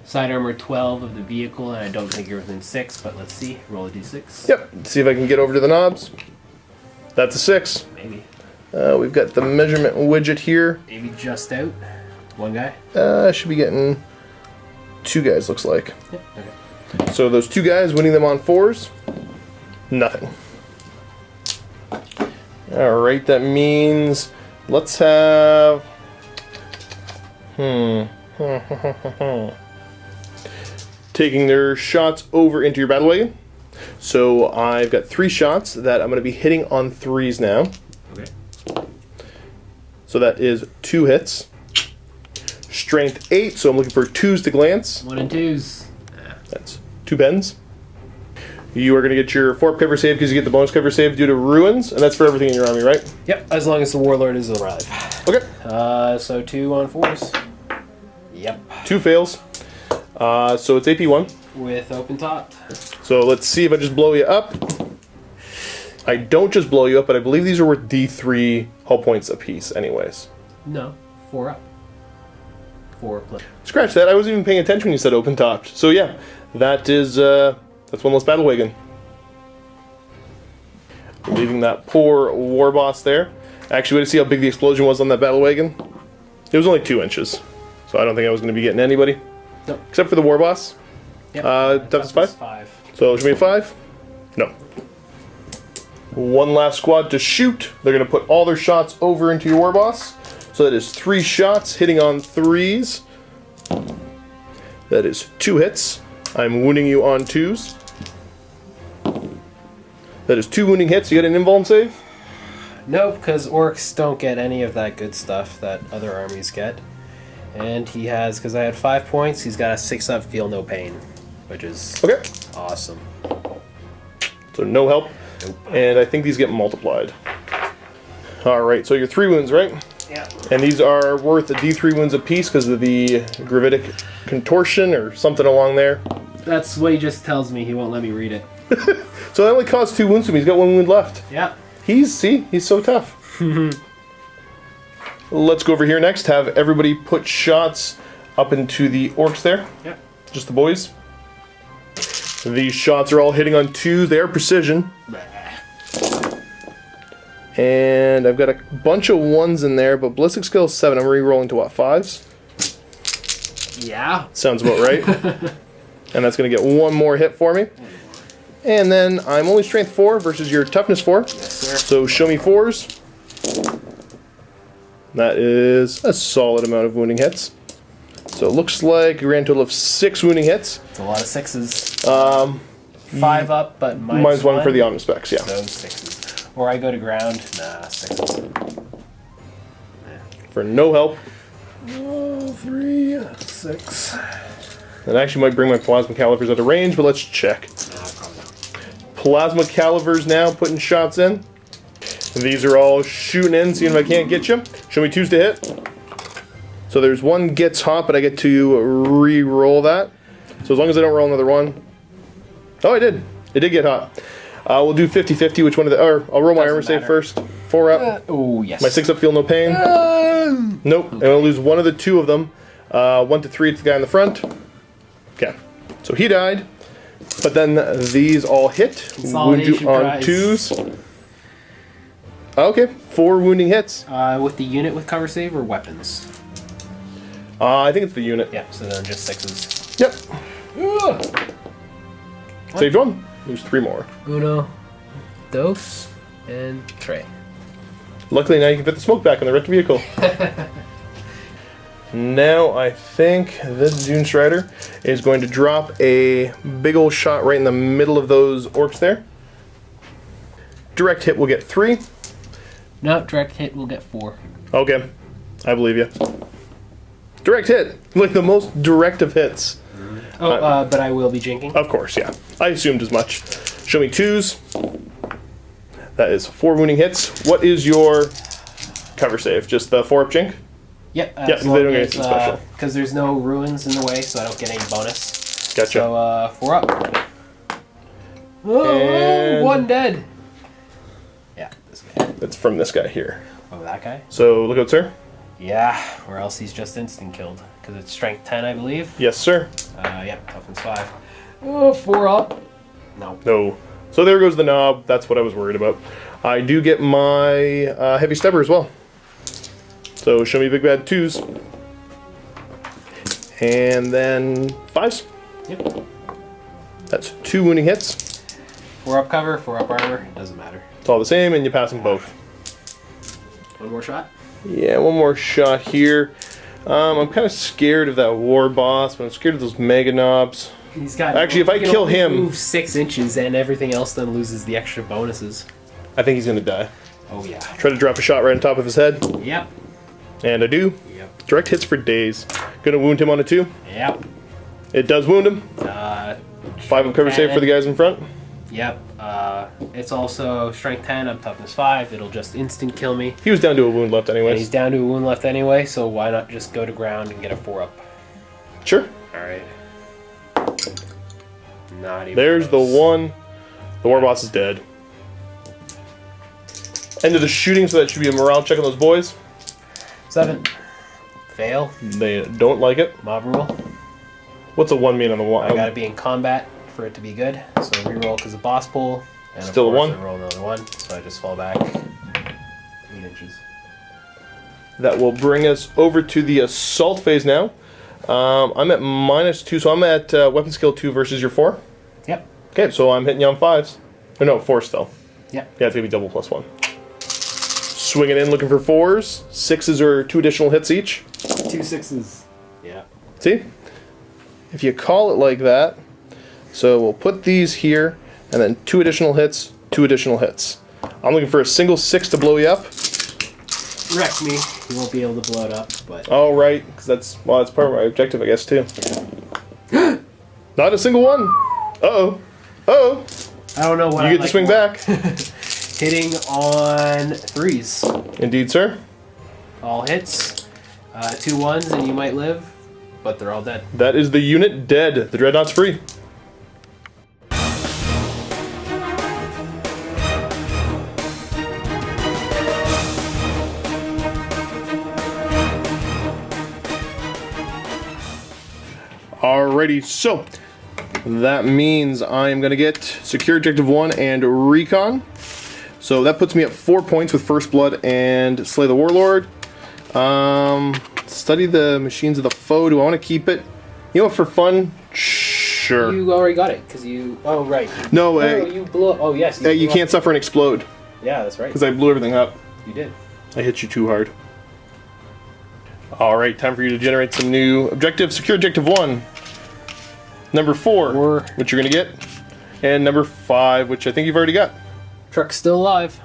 Side armor 12 of the vehicle, and I don't think you're within 6, but let's see. Roll a d6. Yep, see if I can get over to the knobs. That's a 6. Maybe. We've got the measurement widget here. Maybe just out. 1 guy. Should be getting 2 guys, looks like. Yep. Okay. So those 2 guys, winning them on 4s, nothing. Alright, that means let's have... Taking their shots over into your battle wagon. So I've got 3 shots that I'm going to be hitting on 3s now. Okay. So that is 2 hits. strength 8, so I'm looking for 2s to glance. 1 and 2s. That's 2 pens. You are going to get your 4 cover save because you get the bonus cover save due to ruins, and that's for everything in your army, right? Yep, as long as the warlord is alive. Okay. So 2 on 4s. Yep. 2 fails. So it's AP 1. With open top. So let's see if I just blow you up. I don't just blow you up, but I believe these are worth D3 hull points apiece anyways. No, 4 up. 4 plus. Scratch that, I wasn't even paying attention when you said open topped. So yeah, that is, that's one less battle wagon. Leaving that poor war boss there. Actually, way to see how big the explosion was on that battle wagon. It was only 2 inches. So I don't think I was going to be getting anybody. Nope. Except for the war boss. Yep. Toughness 5? 5. So should we have 5? No. One last squad to shoot. They're going to put all their shots over into your war boss. So that is 3 shots hitting on 3s. That is 2 hits. I'm wounding you on 2s. That is 2 wounding hits. You get an invuln save? Nope, because orcs don't get any of that good stuff that other armies get. And he has, because I had 5 points, he's got a 6 up, feel no pain, which is Okay. awesome. So no help. Nope. And I think these get multiplied. Alright, so your 3 wounds, right? Yeah. And these are worth a D3 wounds apiece because of the gravitic contortion or something along there. That's what he just tells me. He won't let me read it. So that only caused 2 wounds to him. He's got 1 wound left. Yeah. He's so tough. Let's go over here next. Have everybody put shots up into the orcs there. Yep. Just the boys. These shots are all hitting on 2s. They are precision. And I've got a bunch of 1s in there, but ballistic skill is 7. I'm re-rolling to what, 5s? Yeah. Sounds about right. And that's going to get 1 more hit for me. And then I'm only strength 4 versus your toughness 4. Yes, sir. So show me 4s. That is a solid amount of wounding hits. So it looks like a grand total of 6 wounding hits. It's a lot of 6s. 5 up, but Minus 1 for the omnispecs, yeah. So 6s. Or I go to ground. Nah, 6s. For no help. 3, 6. And I actually might bring my plasma calivers out of range, but let's check. Nah, probably not. Plasma calivers now, putting shots in. And these are all shooting in, seeing if I can't get you. Show me 2s to hit. So there's 1 gets hot, but I get to re-roll that. So as long as I don't roll another 1. Oh, I did. It did get hot. We'll do 50-50, which one of the... Or I'll roll my armor save first. 4 up. Oh, yes. My 6 up, feel no pain. Nope. And I'll lose one of the 2 of them. 1 to 3, it's the guy in the front. Okay. So he died. But then these all hit. Wound you on prize. 2s. Okay. 4 wounding hits. With the unit with cover save or weapons? I think it's the unit. Yeah, so then just 6s. Yep. Saved 1. There's 3 more. Uno, dos, and tres. Luckily now you can fit the smoke back on the wrecked vehicle. Now I think this Dune Strider is going to drop a big old shot right in the middle of those orcs there. Direct hit will get 3. No, direct hit will get 4. Okay, I believe you. Direct hit, like the most direct of hits. Oh, but I will be jinking. Of course, yeah. I assumed as much. Show me 2s. That is 4 wounding hits. What is your cover save? Just the 4 up jink? Yep. Yeah, they don't get anything special. Because there's no ruins in the way, so I don't get any bonus. Gotcha. So, 4 up. Oh, And- 1 dead. Yeah, this guy. It's from this guy here. Oh, that guy? So look out, sir. Yeah, or else he's just instant killed. Because it's strength 10, I believe. Yes, sir. Yep, toughness 5. Oh, 4 up. No. No. So there goes the knob. That's what I was worried about. I do get my heavy stubber as well. So show me big bad 2s. And then 5s. Yep. That's 2 wounding hits. 4 up cover, 4 up armor. Doesn't matter. It's all the same, and you pass them both. 1 more shot. Yeah, 1 more shot here. I'm kind of scared of that war boss, but I'm scared of those mega knobs. He's got. Actually, if I he can kill only him- move 6 inches, and everything else then loses the extra bonuses. I think he's gonna die. Oh yeah. Try to drop a shot right on top of his head. Yep. And I do. Yep. Direct hits for days. Gonna wound him on a 2. Yep. It does wound him. 5 of cover save for the guys in front. Yep. It's also strength 10, I'm toughness 5. It'll just instant kill me. He was down to a wound left And anyways. he's down to a wound left anyway, so why not just go to ground and get a 4 up? Sure. Alright. Not even There's close. the one. The war boss is dead. End of the shooting, so that should be a morale check on those boys. 7. Fail. They don't like it. Mob rule. What's a 1 mean on the one? I gotta be in combat for it to be good. So reroll because of boss pull. And Still a of course 1? I roll another 1, so I just fall back 8 inches. That will bring us over to the assault phase now. I'm at -2, so I'm at weapon skill 2 versus your 4. Yep. Okay, so I'm hitting you on 5s. Or no, 4 still. Yep. Yeah, it's gonna be double +1. Swinging in, looking for 4s. 6s are 2 additional hits each. 2 6s. Yeah. See? If you call it like that, so we'll put these here, and then 2 additional hits, 2 additional hits. I'm looking for a single 6 to blow you up. Wreck me. You won't be able to blow it up, but... All right, because that's part of my objective, I guess, too. Not a single one. Uh-oh. Uh-oh. I don't know what You get to swing back. Hitting on 3s. Indeed, sir. All hits. 2 1s and you might live, but they're all dead. That is the unit dead. The Dreadnought's free. Alrighty, so that means I'm going to get Secure Objective 1 and Recon. So that puts me at 4 points with First Blood and Slay the Warlord. Study the machines of the foe. Do I want to keep it? You know, for fun? Sure. You already got it, because you... Oh, right. No, you blew up. Oh, yes. you can't suffer and explode, Yeah, that's right. because I blew everything up. You did. I hit you too hard. Alright, time for you to generate some new objectives. Secure Objective 1. Number 4, which you're going to get. And number 5, which I think you've already got. Truck's still alive.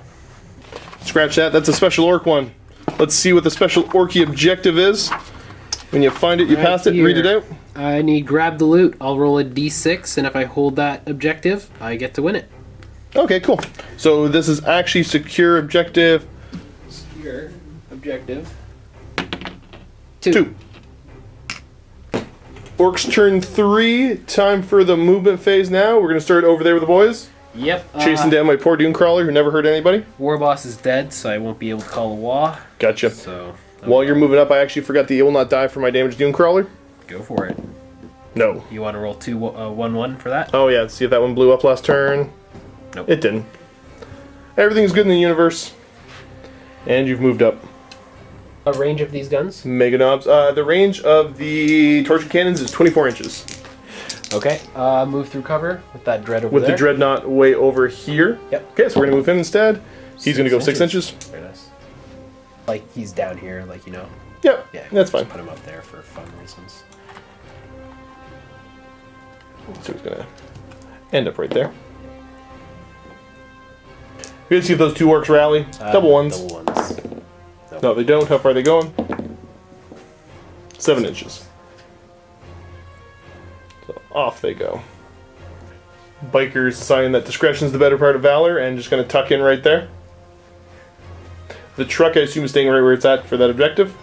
Scratch that. That's a special orc one. Let's see what the special orky objective is. When you find it, you Right pass it. here. Read it out. I need grab the loot. I'll roll a d6, and if I hold that objective, I get to win it. Okay, cool. So this is actually secure objective Secure objective 2. Orcs turn 3. Time for the movement phase now. We're going to start over there with the boys. Yep. Chasing down my poor Dune Crawler who never hurt anybody. War boss is dead, so I won't be able to call a wah. Gotcha. So While you're moving up, I actually forgot that you will not die for my damaged Dune Crawler. go for it. No. You want to roll 1-1 for that? Oh yeah, let's see if that one blew up last turn. Nope. It didn't. Everything's good in the universe. And you've moved up. A range of these guns? Mega knobs. The range of the torture cannons is 24 inches. Okay. Move through cover with that dread over With there. the dreadnought way over here. Yep. Okay, so we're gonna move him instead. He's gonna go 6 inches. Very nice. Like he's down here, like you know. Yep. Yeah. That's just fine. Put him up there for fun reasons. So he's gonna end up right there. We're gonna see if those 2 orcs rally. Double ones. Double ones. Nope. No, they don't. How far are they going? 7 inches. So off they go. Bikers deciding that discretion is the better part of valor and just going to tuck in right there. The truck, I assume, is staying right where it's at for that objective.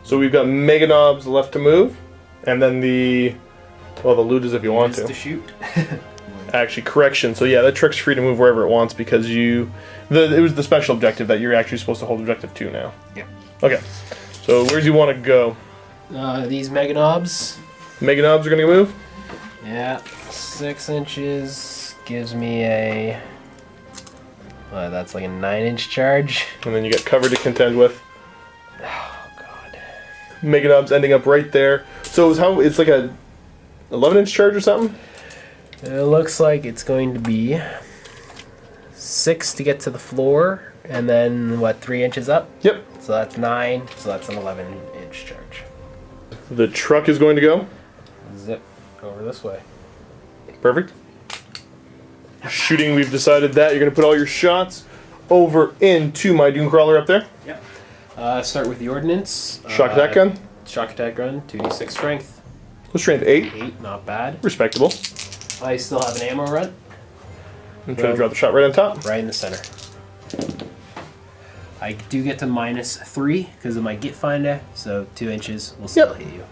So we've got mega knobs left to move, and then the loot is if you want Just to. shoot. Actually, correction. So yeah, that truck's free to move wherever it wants because it was the special objective that you're actually supposed to hold objective 2 now. Yeah. Okay. So where do you want to go? These mega knobs. Mega knobs are going to move? Yeah. 6 inches gives me a... that's like a 9-inch charge. And then you get cover to contend with. Oh, God. Mega knobs ending up right there. So it's like a 11-inch charge or something? It looks like it's going to be 6 to get to the floor, and then, 3 inches up? Yep. So that's 9, so that's an 11-inch charge. The truck is going to go. Zip over this way. Perfect. Shooting, we've decided that. You're going to put all your shots over into my Dune Crawler up there. Yep. Start with the ordnance. Shock attack gun. Shock attack gun, 2d6 strength. Strength 8. 8, not bad. Respectable. I still have an ammo run. I'm trying to drop the shot right on top. Right in the center. I do get to -3 because of my Git Finder, so 2 inches will still hit you.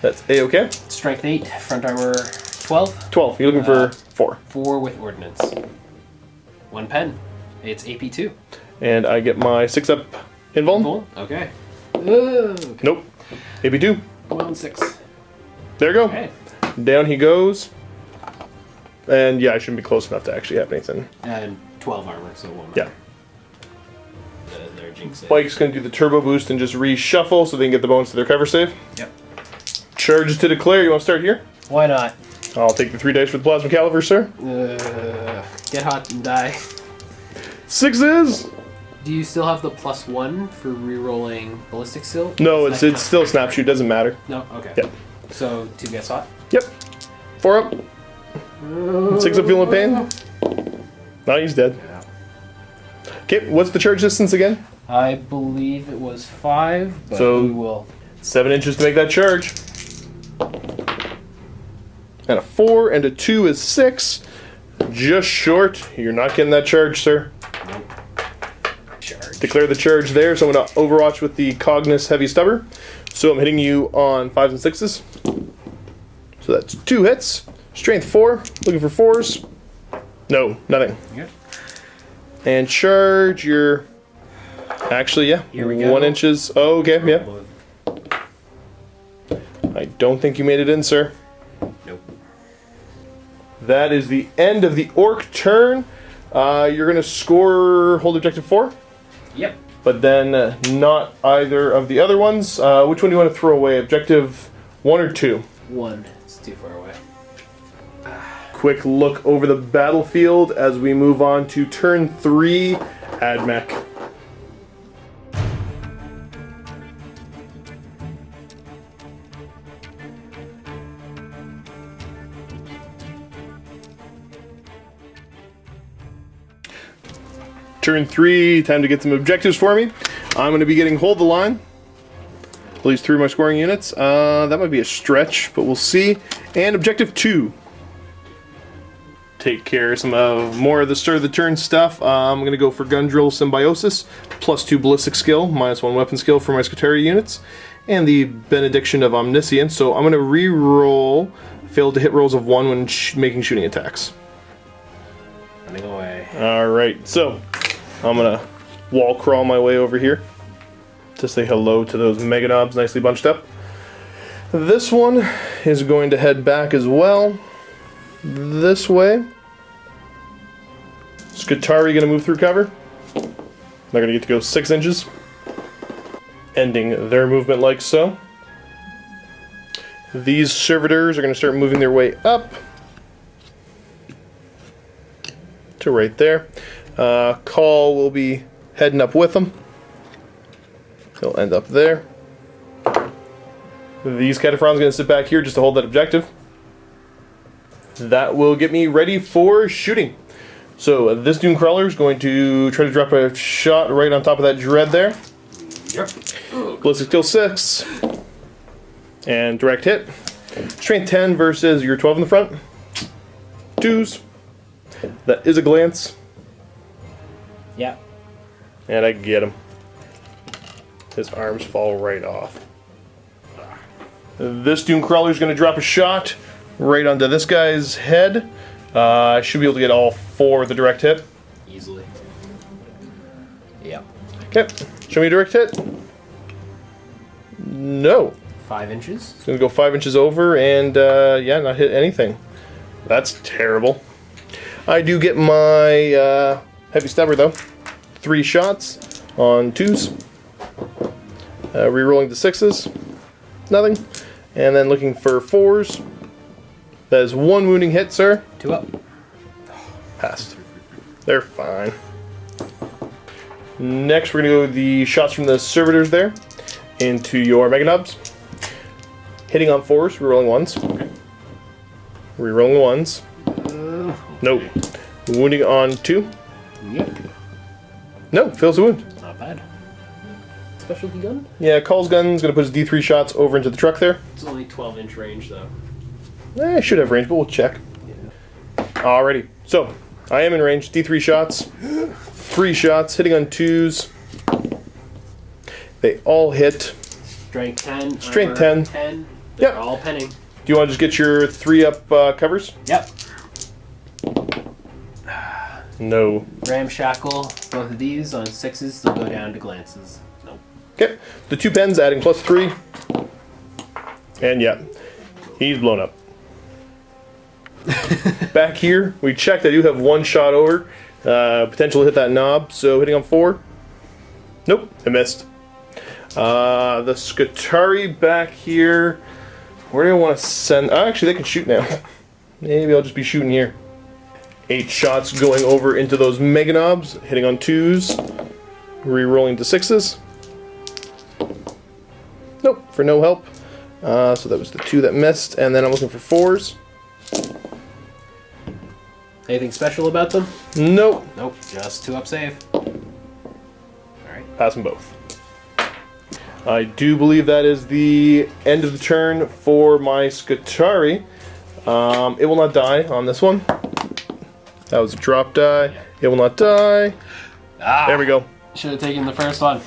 That's A-okay. Strength 8, front armor 12. 12. You're looking for 4. 4 with ordnance. 1 pen. It's AP2. And I get my 6-up invuln. Cool. Okay. Okay. Nope. AP2. 1 6. There you go. Okay. Down he goes. And yeah, I shouldn't be close enough to actually have anything. And 12 armor, so 1. Yeah. Their jinx save. Spike's going to do the turbo boost and just reshuffle so they can get the bonus to their cover save. Yep. Charges to declare. You want to start here? Why not? I'll take the 3 dice for the plasma caliber, sir. Get hot and die. 6s. Do you still have the +1 for re-rolling ballistic still? No, Does it's that still snapshoot. Doesn't matter. No. Okay. Yep. So 2 gets hot. Yep. 4 up. 6 up feeling pain. No, he's dead. Yeah. Okay, what's the charge distance again? I believe it was 5, but So- we will. 7 inches to make that charge. And a 4 and a 2 is 6. Just short. You're not getting that charge, sir. Nope. Charge. Declare the charge there, so I'm going to overwatch with the Cognus Heavy Stubber. So I'm hitting you on 5s and 6s. So that's 2 hits. Strength 4. Looking for 4s. No, nothing. Yep. And charge, you're... Actually, yeah. Here we go. 1 inches. Oh, okay, yeah. I don't think you made it in, sir. Nope. That is the end of the Orc turn. You're going to score hold objective 4, Yep. but then not either of the other ones. Which one do you want to throw away? Objective 1 or 2? 1. It's too far away. Quick look over the battlefield as we move on to turn 3, Admech. Turn 3, time to get some objectives for me. I'm going to be getting hold the line. At least 3 of my scoring units. That might be a stretch, but we'll see. And objective 2. Take care of some more of the start of the turn stuff. I'm going to go for Gun Drill Symbiosis, +2 ballistic skill, -1 weapon skill for my Scutari units, and the Benediction of Omniscience. So I'm going to re-roll failed to hit rolls of 1 when making shooting attacks. Running away. Alright, so I'm going to wall crawl my way over here to say hello to those Meganobs nicely bunched up. This one is going to head back as well. This way. Scutari going to move through cover. They're going to get to go 6 inches, ending their movement like so. These servitors are going to start moving their way up to right there. Cawl will be heading up with them. He'll end up there. These Cataphrons are going to sit back here just to hold that objective. That will get me ready for shooting. So this Doom Crawler is going to try to drop a shot right on top of that Dread there. Yep. Ballistic skill 6. And direct hit. Strength 10 versus your 12 in the front. 2s. That is a glance. Yep. And I get him. His arms fall right off. This Doom Crawler is going to drop a shot right onto this guy's head. I should be able to get all 4 with the direct hit. Easily. Yep. Okay, show me a direct hit. No. 5 inches. It's going to go 5 inches over and, yeah, not hit anything. That's terrible. I do get my heavy stubber, though. 3 shots on 2s. Rerolling the 6s. Nothing. And then looking for 4s. That is 1 wounding hit, sir. 2 up. Passed. They're fine. Next, we're going to go with the shots from the servitors there into your Meganobs. Hitting on 4s, rerolling 1s. Rerolling 1s. Nope. Wounding on 2. Yep. No, fails the wound. Not bad. specialty gun? Yeah, Call's gun is going to put his D3 shots over into the truck there. It's only 12-inch range, though. I should have range, but we'll check. Yeah. Alrighty. So, I am in range. D3 shots. 3 shots. Hitting on 2s. They all hit. Strength 10. Strength armor 10. 10. They're Yep. all penning. Do you want to just get your 3-up covers? Yep. No. Ramshackle. Both of these on 6s. They'll go down to glances. Nope. Okay. The 2 pens adding +3. And yeah, he's blown up. Back here, we checked. I do have 1 shot over. Potential to hit that knob. So hitting on 4. Nope, I missed. The Skitarii back here. Where do I want to send? Oh, actually, they can shoot now. Maybe I'll just be shooting here. 8 shots going over into those Mega Knobs. Hitting on 2s. Re-rolling to 6s. Nope, for no help. So that was the 2 that missed. And then I'm looking for 4s. Anything special about them? Nope. Nope. Just 2-up save. Alright. Pass them both. I do believe that is the end of the turn for my Skitarii. It will not die on this one. That was a drop die. Yeah. It will not die. Ah, There we go. should have taken the first one.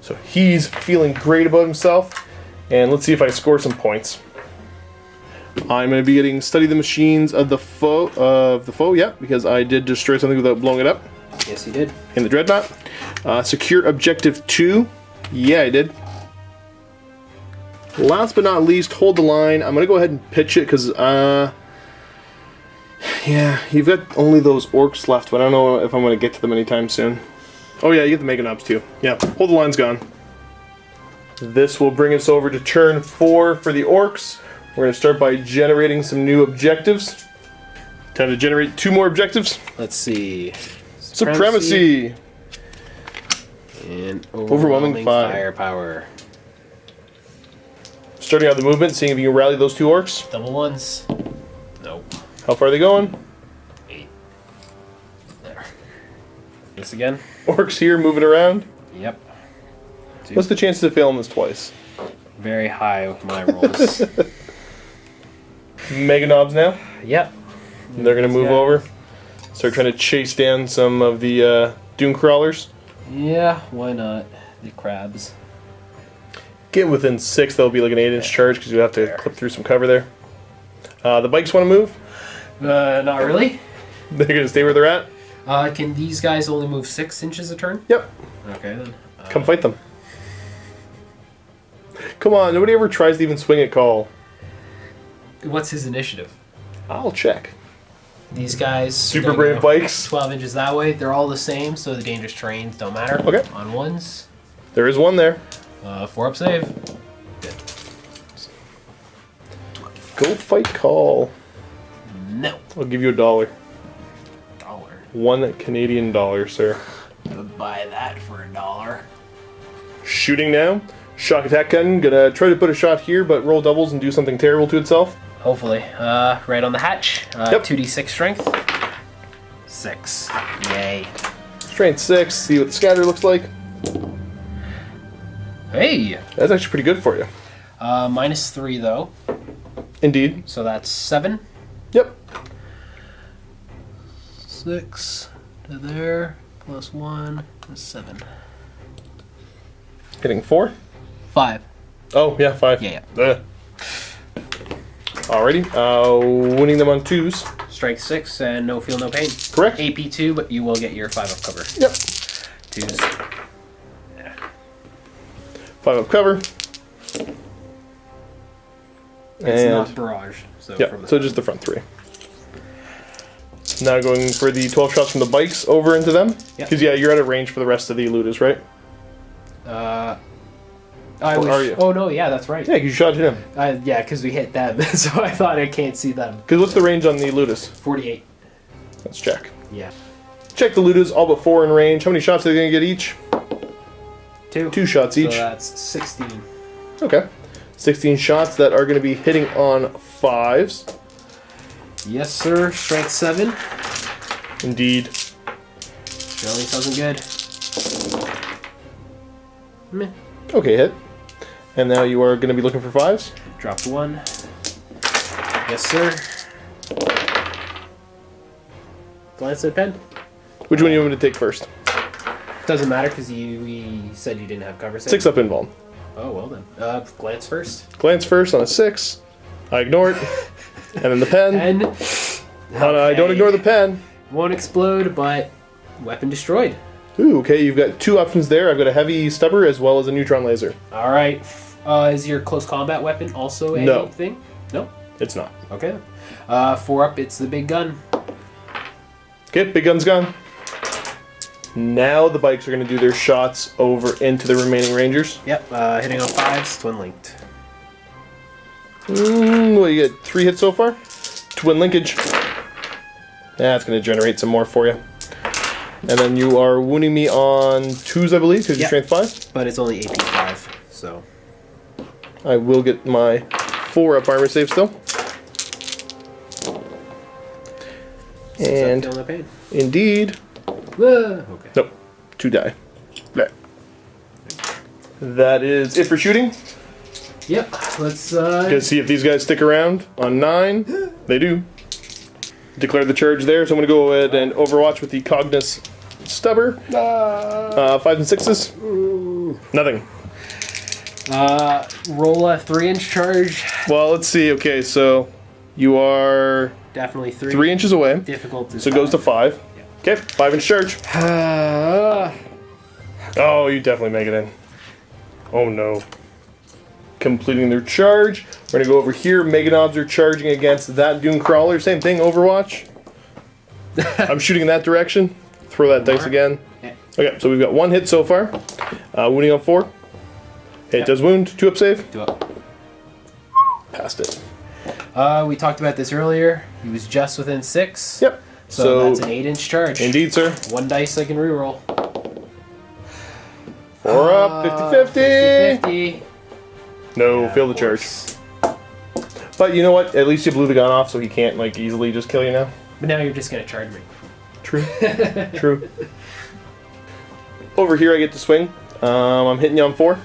So he's feeling great about himself. And let's see if I score some points. I'm going to be getting study the machines of the foe. Yeah, because I did destroy something without blowing it up Yes, you did. in the Dreadnought. Secure objective 2. Yeah, I did. Last but not least, hold the line. I'm going to go ahead and pitch it because, yeah, you've got only those Orks left, but I don't know if I'm going to get to them anytime soon. Oh yeah, you get the Mega Knobs too. Yeah, hold the line's gone. This will bring us over to turn 4 for the Orks. We're going to start by generating some new objectives. Time to generate 2 more objectives. Let's see. Supremacy. And Overwhelming fire. firepower. Starting out the movement, seeing if you can rally those 2 Orks. Double ones. Nope. How far are they going? 8. There. This again? Orks here moving around. Yep. 2. What's the chances of failing this twice? Very high with my rolls. Mega Knobs now. Yep. And they're going to move Yeah. over. Start trying to chase down some of the Dune Crawlers. Yeah, why not? The crabs. Get within 6, that'll be like an 8-inch charge because you have to clip through some cover there. The bikes want to move. Not really. They're going to stay where they're at. Can these guys only move 6 inches a turn? Yep. Okay then. Come fight them. Come on, nobody ever tries to even swing at Cawl. What's his initiative? I'll check. These guys. Super they're brave gonna- bikes. 12 inches that way. They're all the same, so the dangerous terrains don't matter. Okay. On ones. There is one there. 4-up save. Go fight Cawl. No. I'll give you $1. $1. 1 Canadian dollar, sir. Would buy that for $1. Shooting now. Shock attack gun. Gonna try to put a shot here, but roll doubles and do something terrible to itself. Hopefully. Right on the hatch. Yep. 2d6 strength. 6. Yay. Strength 6. See what the scatter looks like. Hey! That's actually pretty good for you. -3 though. Indeed. So that's 7. Yep. 6 to there. +1 is 7. Hitting 4. 5. Oh, yeah, 5. Yeah. Alrighty. Winning them on 2s. Strength 6 and no feel, no pain. Correct. AP 2, but you will get your 5-up cover. Yep. 2s. 5-up cover. It's And not barrage. So yeah, from the so just the front 3. Now going for the 12 shots from the bikes over into them. Yep. Because yeah, you're out of range for the rest of the Ludus, right? Are you? Oh no, yeah, that's right. Yeah, you shot him. Yeah, because we hit them, so I thought I can't see them. Because what's the range on the Ludus? 48. Let's check. Yeah. Check the Ludus, all but 4 in range. How many shots are they going to get each? 2. 2 shots each. So that's 16. Okay. 16 shots that are going to be hitting on 5s. Yes, sir. Strength 7. Indeed. Really doesn't good. Meh. Okay, hit. And now you are going to be looking for 5s. Drop 1. Yes, sir. Glance at pen. Which one do you want me to take first? Doesn't matter because we said you didn't have cover. 6 up involved. Oh, well then. Glance first. Glance first on a 6. I ignore it. And then the pen. Pen. Oh, no, I don't ignore the pen. Won't explode, but weapon destroyed. Ooh, okay, you've got 2 options there. I've got a heavy stubber as well as a neutron laser. All right. Is your close combat weapon also a No. thing? No? It's not. Okay. 4 up, it's the big gun. Okay, big gun's gone. Now the bikes are going to do their shots over into the remaining rangers. Yep, hitting on 5s, twin linked. What, you get 3 hits so far? Twin linkage. That's going to generate some more for you. And then you are wounding me on 2s, I believe, because you're strength 5. But it's only AP 5, so. I will get my 4 up armor save still. And Feeling the pain. indeed. Okay. Nope. 2 die. There. That is it for shooting. Yep, let's Gonna see if these guys stick around on 9. They do. Declare the charge there, so I'm gonna go ahead and overwatch with the Cognis stubber. 5 and 6s. Nothing. roll a 3-inch charge. Well, let's see. Okay, so you are Definitely 3 inches away. Difficult. So it goes to 5. Okay, 5-inch charge. Oh, you definitely make it in. Oh no. Completing their charge. We're gonna go over here. Meganobs are charging against that Dune Crawler. Same thing, Overwatch. I'm shooting in that direction. Throw that dice again. Yeah. Okay, so we've got 1 hit so far. Wounding on 4. It does wound. 2 up save. 2 up. Passed it. We talked about this earlier. He was just within 6. Yep. So that's an 8-inch charge. Indeed, sir. 1 dice I can reroll. 4 up. 50-50. 50. No, Yeah, fail the of charge. course. But you know what? At least you blew the gun off, so he can't like easily just kill you now. But now you're just gonna charge me. True. True. Over here I get to swing. I'm hitting you on 4.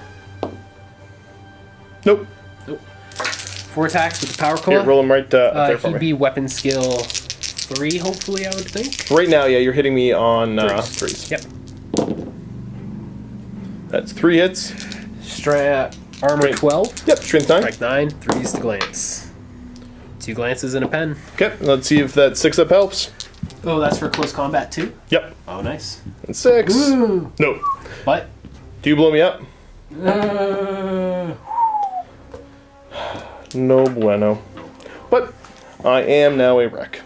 Nope. 4 attacks with the power Here, cola. roll him right up there for He'd me. be weapon skill 3, hopefully, I would think. Right now, yeah, you're hitting me on 3s. Yep. That's 3 hits. Armor Right. 12. Yep, strength 9. Strike 9. 3s to glance. 2 glances and a pen. Okay, let's see if that 6 up helps. Oh, that's for close combat too? Yep. Oh, nice. And 6. Ooh. Nope. But. Do you blow me up? No bueno. But I am now a wreck.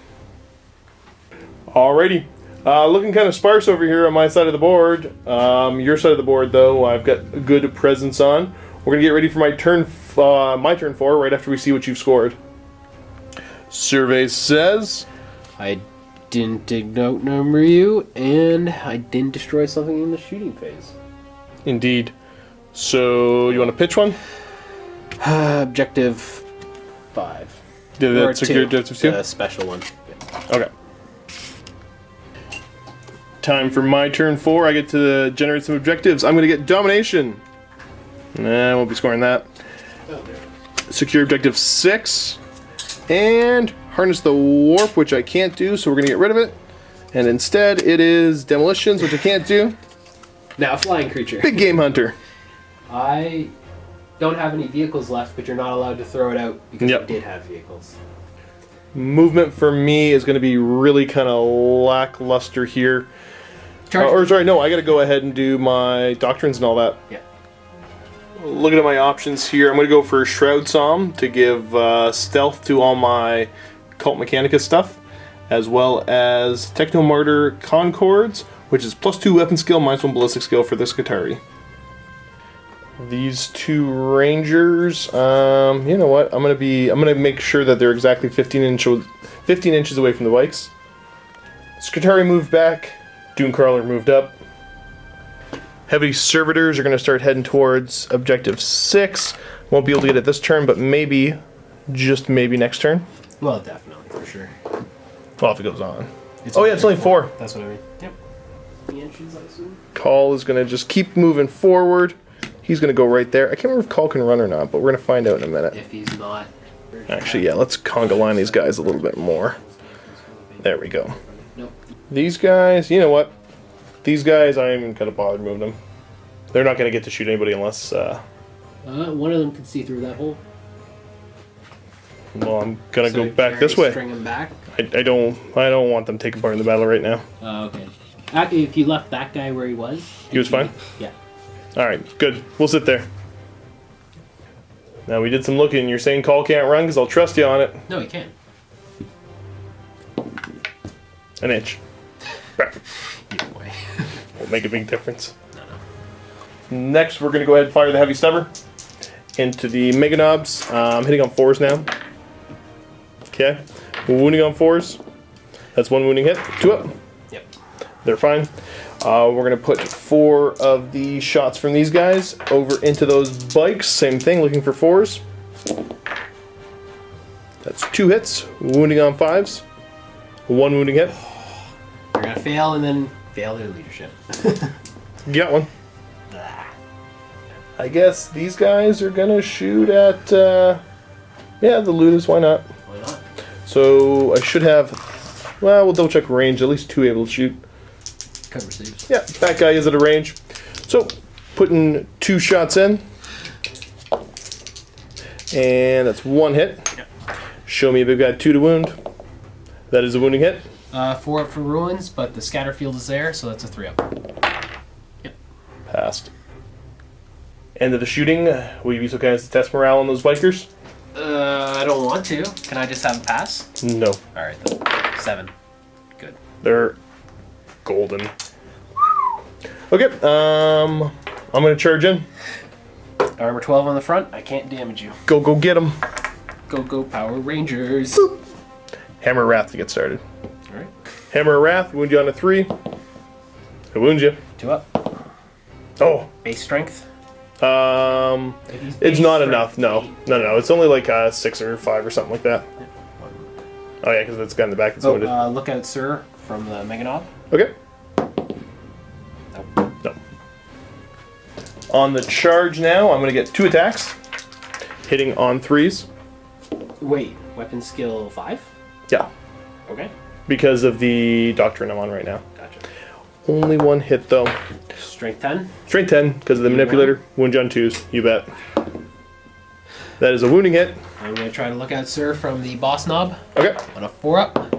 Alrighty. Looking kind of sparse over here on my side of the board. Your side of the board, though, I've got a good presence on. We're gonna get ready for my turn 4 right after we see what you've scored. Survey says I didn't outnumber you, and I didn't destroy something in the shooting phase. indeed. So you want to pitch one? Objective 5. Did Or that secure 2. objective 2? The special one. Okay. Time for my turn 4. I get to generate some objectives. I'm going to get domination. Nah, I won't be scoring that. Secure objective 6. And harness the warp, which I can't do, so we're going to get rid of it. And instead, it is demolitions, which I can't do. Now, flying creature. Big game hunter. I don't have any vehicles left, but you're not allowed to throw it out because Yep. you did have vehicles. Movement for me is going to be really kind of lackluster here. Or sorry, no, I got to go ahead and do my doctrines and all that. Yeah. Looking at my options here, I'm going to go for Shroud Psalm to give stealth to all my Cult Mechanicus stuff, as well as Techno Martyr Concords, which is +2 weapon skill, -1 ballistic skill for this Skitarii. These 2 Rangers, you know what? I'm gonna make sure that they're exactly 15 inches away from the bikes. Skitarii moved back. Dune Crawler moved up. Heavy Servitors are going to start heading towards Objective 6. Won't be able to get it this turn, but maybe, just maybe next turn. Well, definitely, for sure. Well, if it goes on. Oh yeah, it's only 4. That's what I mean. Yep. The inches, I assume. Cawl is going to just keep moving forward. He's going to go right there. I can't remember if Cawl can run or not, but we're going to find out in a minute. If he's not. Actually, yeah, let's conga line these guys a little bit more. There we go. Nope. These guys, you know what? These guys, I ain't even going to bother moving them. They're not going to get to shoot anybody unless... One of them can see through that hole. well, I'm going to So go back this way. String him back. I don't want them taking part in the battle right now. Okay. If you left that guy where he was. He was fine? Yeah. Alright, good. We'll sit there. Now, we did some looking. You're saying Cawl can't run because I'll trust you on it. No, he can't. An inch. Right. Either way. Won't make a big difference. Next, we're going to go ahead and fire the heavy stubber into the Mega Knobs. I'm hitting on 4s now. Okay. Wounding on 4s. That's 1 wounding hit. 2 up. Yep. They're fine. We're going to put 4 of the shots from these guys over into those bikes. Same thing, looking for 4s. That's 2 hits. Wounding on 5s. 1 wounding hit. You're going to fail and then fail their leadership. You got one. I guess these guys are gonna shoot at, yeah, the looters, why not? Why not? So I should have, well, we'll double check range, at least 2 able to shoot. Cover saves. Yeah, that guy is at a range. So, putting 2 shots in. And that's 1 hit. Yep. Show me a big guy, 2 to wound. That is a wounding hit. 4 up for ruins, but the scatter field is there, so that's a 3 up. Yep. Passed. End of the shooting. Will you be so kind as to test morale on those bikers? I don't want to. Can I just have a pass? No. Alright then. 7. Good. They're golden. Okay, I'm gonna charge in. Armor 12 on the front. I can't damage you. Go get them. Go Power Rangers. Hammer Wrath to get started. Alright. Hammer Wrath, wound you on a 3. I wound you. 2 up. Oh. Base strength. It's not enough. No. It's only like 6 or 5 or something like that. Oh yeah, because it's got in the back that's wounded. Look out, sir, from the Mega Knob. Okay. Nope. No. On the charge now, I'm going to get 2 attacks. Hitting on 3s. Wait, weapon skill 5? Yeah. Okay. Because of the doctrine I'm on right now. Gotcha. Only 1 hit though. Strength 10? Strength 10, because of the manipulator. Wound you on 2s, you bet. That is a wounding hit. I'm going to try to look out, sir, from the boss knob. Okay. On a 4 up.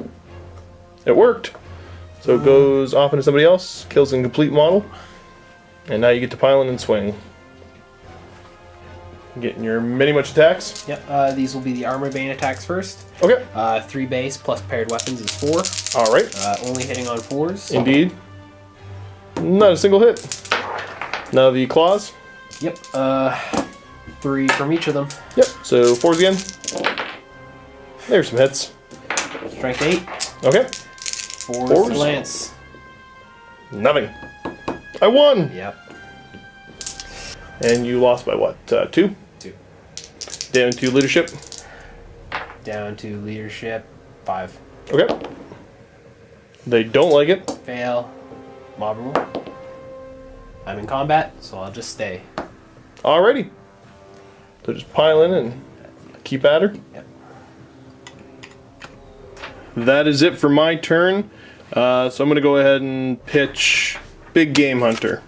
It worked. So it goes off into somebody else, kills an complete model. And now you get to pile in and swing. Getting your many much attacks. Yep, these will be the armor bane attacks first. Okay. 3 base plus paired weapons is 4. Alright. Only hitting on 4s. Indeed. Not a single hit. Now the claws. Yep, 3 from each of them. Yep, so 4s again. There's some hits. Strength 8. Okay. 4s lance. Nothing. I won! Yep. And you lost by what? 2? 2. Down to leadership. Down to leadership 5. Okay. They don't like it. Fail. Mob rule. I'm in combat, so I'll just stay. Alrighty. So just pile in and keep at her. Yep. That is it for my turn. So I'm going to go ahead and pitch Big Game Hunter.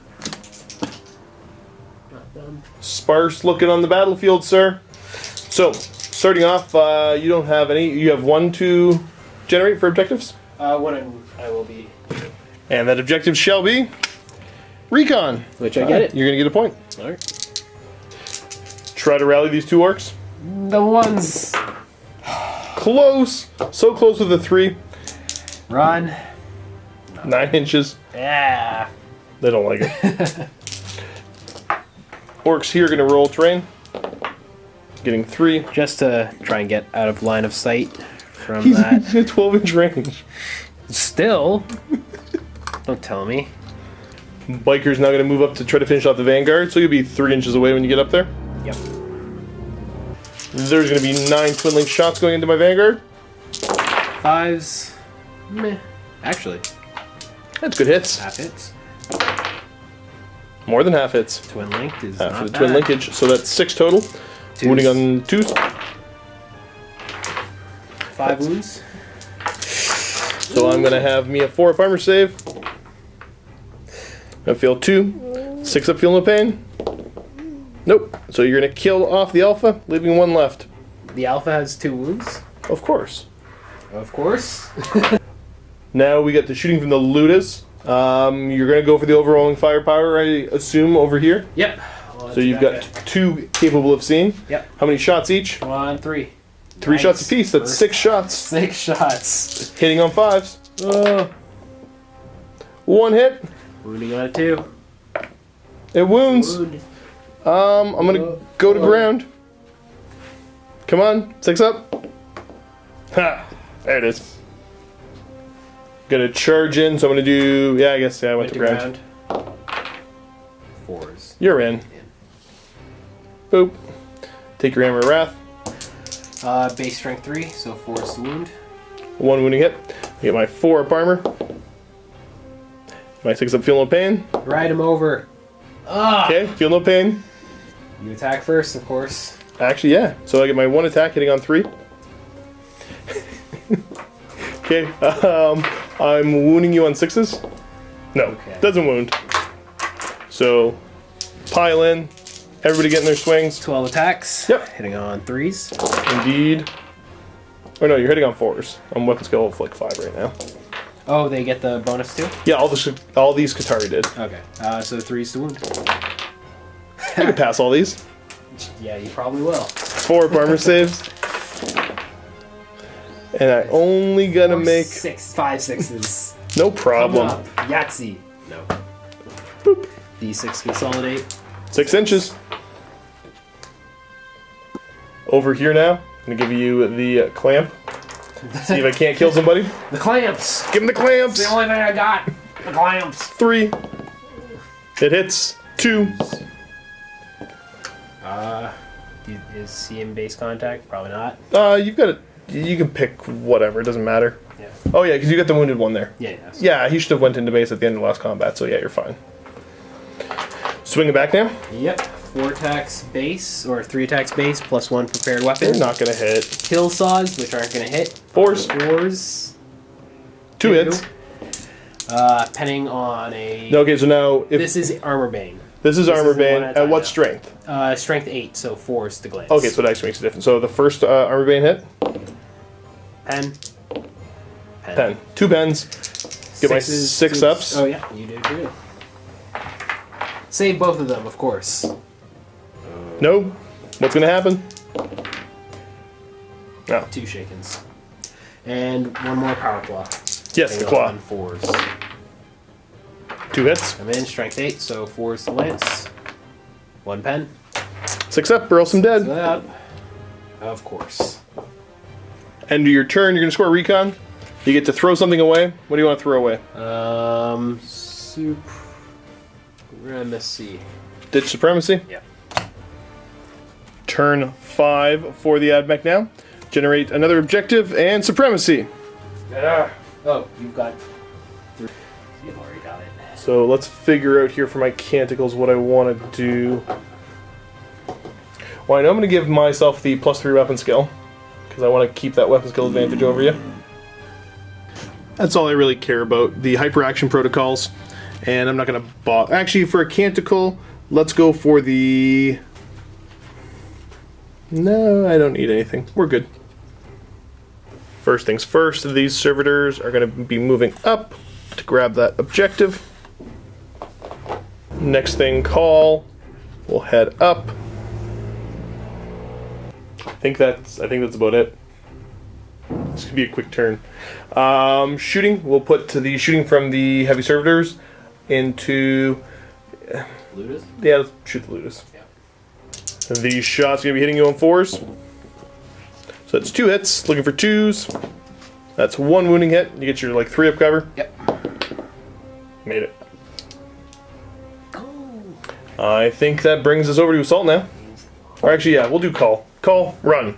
Sparse looking on the battlefield, sir. So, starting off, you don't have any. You have 1 to generate for objectives. 1 I will be. And that objective shall be Recon. Which I get it. You're going to get a point. Alright. Try to rally these 2 orcs. The ones. Close. So close with a 3. Run. 9 inches. Yeah. They don't like it. Orcs here are going to roll terrain. Getting 3. Just to try and get out of line of sight from He's that. at 12-inch range. Still. Don't tell me. Biker's now going to move up to try to finish off the Vanguard, so you'll be 3 inches away when you get up there. Yep. There's going to be 9 twin-link shots going into my Vanguard. 5s. Meh. Actually, That's good hits. half hits. More than half hits. Twin linked is For not the bad. twin linkage, so that's 6 total. Twos. Wounding on 2s. 5 wounds. So I'm gonna have me a 4 up armor save. I feel 2. 6 up, feel no pain. Nope. So you're gonna kill off the alpha, leaving 1 left. The alpha has 2 wounds. Of course. Of course. Now we get the shooting from the Ludus. You're gonna go for the overwhelming firepower, I assume, over here. Yep. So you've got 2 capable of seeing. Yep. How many shots each? 1, 3. 3 Nice. shots apiece. That's First. 6 shots. 6 shots. Hitting on 5s. 1 hit. Wounding on a 2. It wounds. Wound. I'm gonna go to ground. Come on, 6 up. Ha! There it is. Gonna charge in, so I'm gonna do. Yeah, I guess I went to ground. 4s. You're in. Boop. Take your hammer of wrath. Base strength 3, so 4 is the wound. 1 wounding hit. I get my 4 up armor. My 6 up, feel no pain. Ride him over. Ah! Okay, feel no pain. You attack first, of course. Actually, yeah. So I get my 1 attack hitting on 3. Okay, I'm wounding you on 6s. No, Okay. doesn't wound. So, pile in. Everybody getting their swings. 12 attacks. Yep. Hitting on 3s. Indeed. Or no, you're hitting on 4s. I'm weapon skill of like 5 right now. Oh, they get the bonus too? Yeah, all these Katari did. Okay. So 3's to wound. I can pass all these. Yeah, you probably will. 4 up armor saves. And I only gotta make 5 6s. no Come problem. up. Yahtzee. No. Boop. D6 consolidate. 6 inches. Over here now, I'm gonna give you the clamp. See if I can't kill somebody. The clamps. Give him the clamps. The only thing I got. The clamps. 3. It hits. 2. Is he in base contact? Probably not. You've got it. You can pick whatever. It doesn't matter. Yeah. Oh yeah, because you got the wounded one there. Yeah. Yes. Yeah, he should have went into base at the end of last combat. So yeah, you're fine. Swing it back now. Yep. 4 attacks base or 3 attacks base plus 1 prepared weapon. They're not gonna hit. Kill saws, which aren't gonna hit. 4s. 4s. 2 hits. Depending on a. No, okay, so now if This is armor bane. this is armor is the bane, one I at talked what about. strength? Strength 8, so 4's to glance. Okay, so it actually makes a difference. So the first armor bane hit. Pen. 2 pens. Get my Sixes, 6 twos. ups. Oh yeah, you did good. Save both of them, of course. No. What's gonna happen? No. 2 shakens. And 1 more power claw. Yes, the Hang claw. on, 4s. 2 hits. I'm in strength 8, so 4's to lance. 1 pen. 6 up, or else I'm dead. Up. Of course. End of your turn, you're gonna score a recon. You get to throw something away. What do you want to throw away? Supremacy. Ditch supremacy. Yeah. Turn 5 for the AdMech now. Generate another objective and supremacy. Oh, you've got 3. You've already got it. So let's figure out here for my canticles what I want to do. Well, I know I'm going to give myself the +3 weapon skill, because I want to keep that weapon skill advantage over you. That's all I really care about, the hyperaction protocols. And I'm not going to bother. Actually, for a canticle, let's go for the... No, I don't need anything. We're good. First things first, these servitors are going to be moving up to grab that objective. Next thing, Cawl will head up. I think that's about it. This could be a quick turn. Shooting, we'll put to the shooting from the heavy servitors into. Ludus? Yeah, let's shoot the Ludus. Yeah. These shots are gonna be hitting you on 4s. So that's 2 hits. Looking for 2s. That's 1 wounding hit. You get your 3 up cover. Yep. Made it. I think that brings us over to assault now. Or actually, yeah, we'll do Cawl. Cawl, run.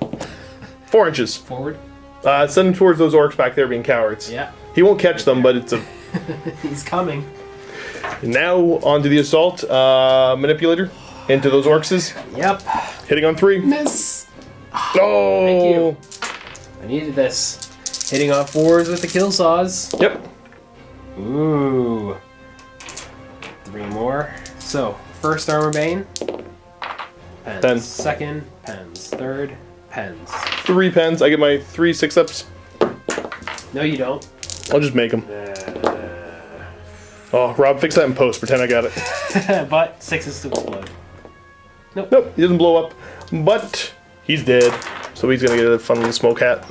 4 inches. Forward. Send him towards those orcs back there being cowards. Yeah. He won't catch them, but it's a... He's coming. Now onto the assault manipulator into those Orkses. Yep. Hitting on 3. Miss. Oh! Thank you. I needed this. Hitting on 4s with the kill saws. Yep. Ooh. 3 more. So, first armor bane. Pens. Pen. Second, pens. Third, pens. 3 pens. I get my 3 6-ups. No, you don't. I'll just make them. Oh, Rob, fix that in post. Pretend I got it. But 6s to explode. Nope. Nope, he doesn't blow up. But he's dead. So he's going to get a fun little smoke hat.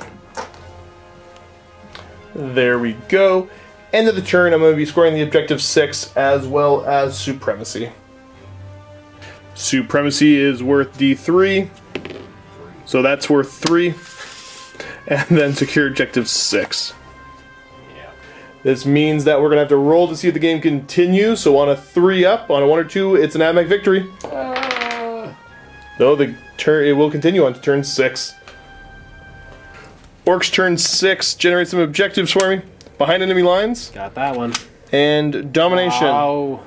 There we go. End of the turn, I'm going to be scoring the objective 6 as well as Supremacy. Supremacy is worth D3. So that's worth 3. And then secure objective 6. Yeah. This means that we're going to have to roll to see if the game continues. So on a 3 up, on a 1 or 2, it's an AdMech victory. Though it will continue on to turn 6. Orcs turn 6, generate some objectives for me. Behind enemy lines. Got that one. And domination. Wow.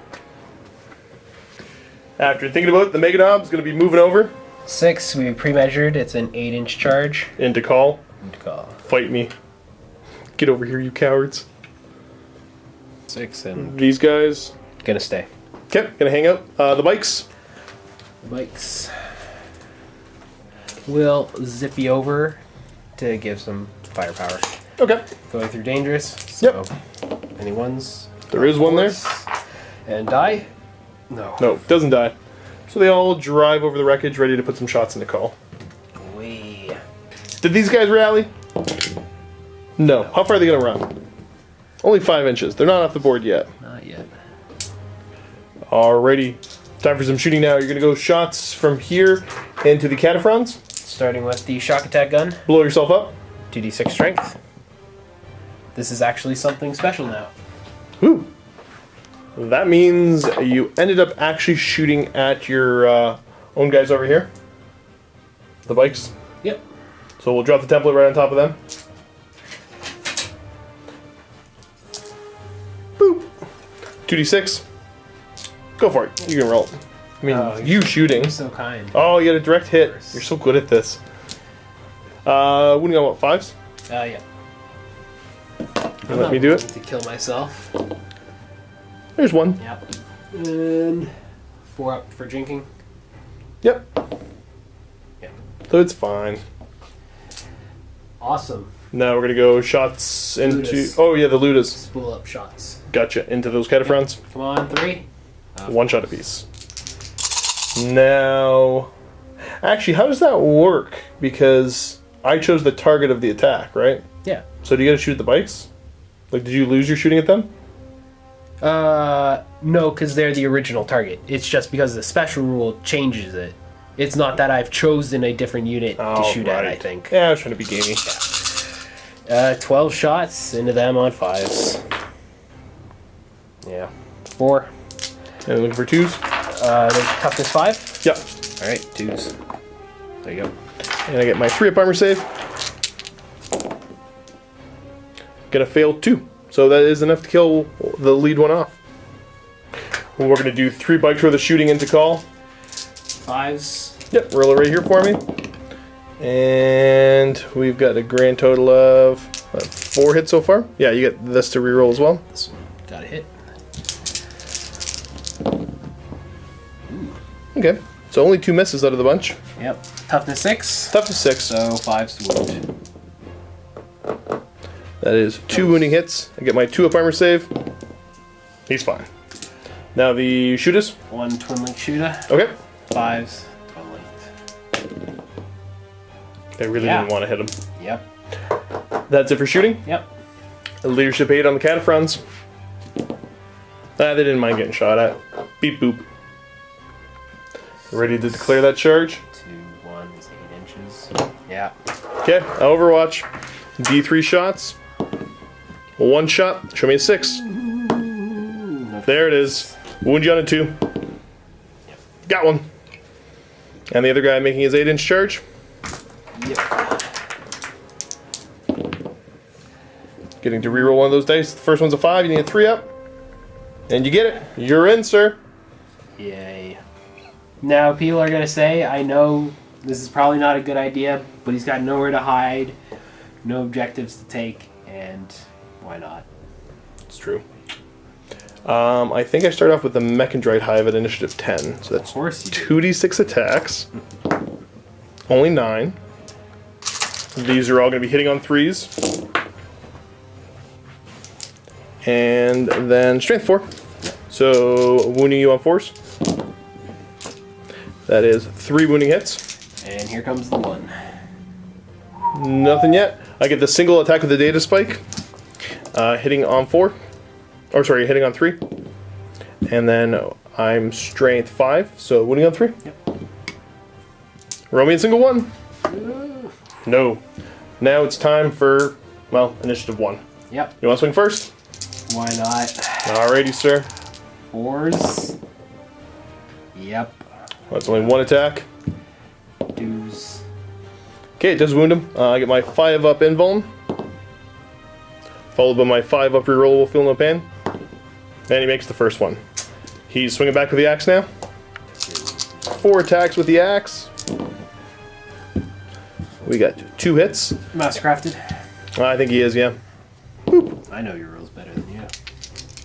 After thinking about it, the Mega Knob is going to be moving over. 6, we pre-measured. It's an 8-inch charge. Into Cawl. Call. Fight me. Get over here, you cowards. 6 and These guys. gonna stay. Okay, gonna hang out. The bikes. Bikes. We'll zip you over to give some firepower. Okay. Going through dangerous. So Yep. any ones? There is one there. And die? No. No, doesn't die. So they all drive over the wreckage, ready to put some shots into Cawl. Wee. Did these guys rally? No. How far are they gonna run? Only 5 inches. They're not off the board yet. Not yet. Alrighty. Time for some shooting now. You're gonna go shots from here into the cataphrons. Starting with the shock attack gun. Blow yourself up. 2d6 strength. This is actually something special now. Whew. That means you ended up actually shooting at your own guys over here. The bikes. Yep. So we'll drop the template right on top of them. Boop. 2d6. Go for it. You can roll. I mean, Oh, you shooting. You're so kind. Oh, you got a direct hit. You're so good at this. Wouldn't you want 5s? Yeah. You let me do it? To kill myself. There's 1. Yep. And 4 up for drinking. Yep. Yep. So it's fine. Awesome. Now we're gonna go shots into. Ludus. Oh yeah, the Ludas. Spool up shots. Gotcha. Into those cataphrons. Come on, 3. 1 shot apiece. Now, actually, how does that work? Because I chose the target of the attack, right? Yeah. So do you got to shoot at the bikes? Like, did you lose your shooting at them? No, because they're the original target. It's just because the special rule changes it. It's not that I've chosen a different unit to shoot at, I think. Yeah, I was trying to be gamey. 12 shots into them on 5s. Yeah. 4. And looking for 2s? The toughness 5? Yep. Alright, 2s. There you go. And I get my 3-up armor save. Gonna fail 2. So that is enough to kill the lead one off. We're gonna do 3 bikes worth of shooting into Cawl. 5s. Yep, roll it right here for me. And we've got a grand total of 4 hits so far. Yeah, you get this to reroll as well. This one got a hit. Okay, so only 2 misses out of the bunch. Yep. Toughness 6. Toughness 6. So 5's wound. That is 2 wounding hits. I get my 2-up armor save. He's fine. Now the shooters. 1 twin link shooter. Okay. 5's twin linked. I really Yeah. didn't want to hit him. Yep. That's it for shooting. Yep. Leadership 8 on the cataphrons. They didn't mind getting shot at. Beep boop. Ready to declare that charge? 2, 1 is 8 inches. Yeah. Okay, Overwatch. D3 shots. 1 shot. Show me a 6. There it is. Wound you on a 2. Got one. And the other guy making his 8-inch charge. Yep. Getting to reroll one of those dice. The first one's a 5. You need a 3-up. And you get it. You're in, sir. Yay. Now, people are going to say, I know this is probably not a good idea, but he's got nowhere to hide, no objectives to take, and why not? It's true. I think I start off with the Mechanic Hive at initiative 10. So that's Of course you do. 2d6 attacks. Only 9. These are all going to be hitting on 3s. And then strength 4. So wounding you on 4s. That is 3 wounding hits. And here comes the 1. Nothing yet. I get the single attack with the data spike. Hitting on 4. Or sorry, hitting on 3. And then I'm strength 5, so wounding on 3. Yep. Roll me a single 1. No. Now it's time for, well, initiative 1. Yep. You want to swing first? Why not? Alrighty, sir. 4s. Yep. That's only 1 attack. 2s. Okay, it does wound him. I get my 5 up invuln. Followed by my 5 up rerollable feel no pain. And he makes the first one. He's swinging back with the axe now. 4 attacks with the axe. We got 2 hits. Mastercrafted. I think he is, yeah. I know your rules better than you.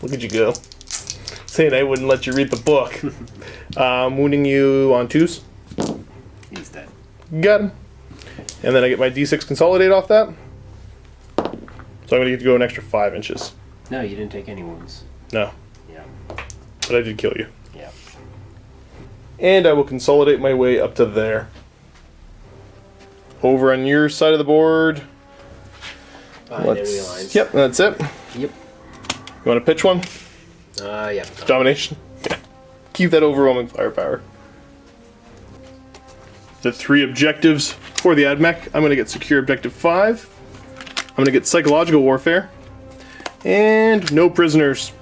Look at you go. Saying I wouldn't let you read the book. Wounding you on 2s. He's dead. Got him. And then I get my d6 consolidate off that. So I'm going to get to go an extra 5 inches. No, you didn't take any wounds. No, Yeah. but I did kill you. Yeah. And I will consolidate my way up to there. Over on your side of the board. Behind enemy lines. Yep, that's it. Yep. You want to pitch one? Yeah. Domination? Yeah. Keep that overwhelming firepower. The 3 objectives for the AdMech. I'm going to get secure objective 5. I'm going to get psychological warfare. And no prisoners.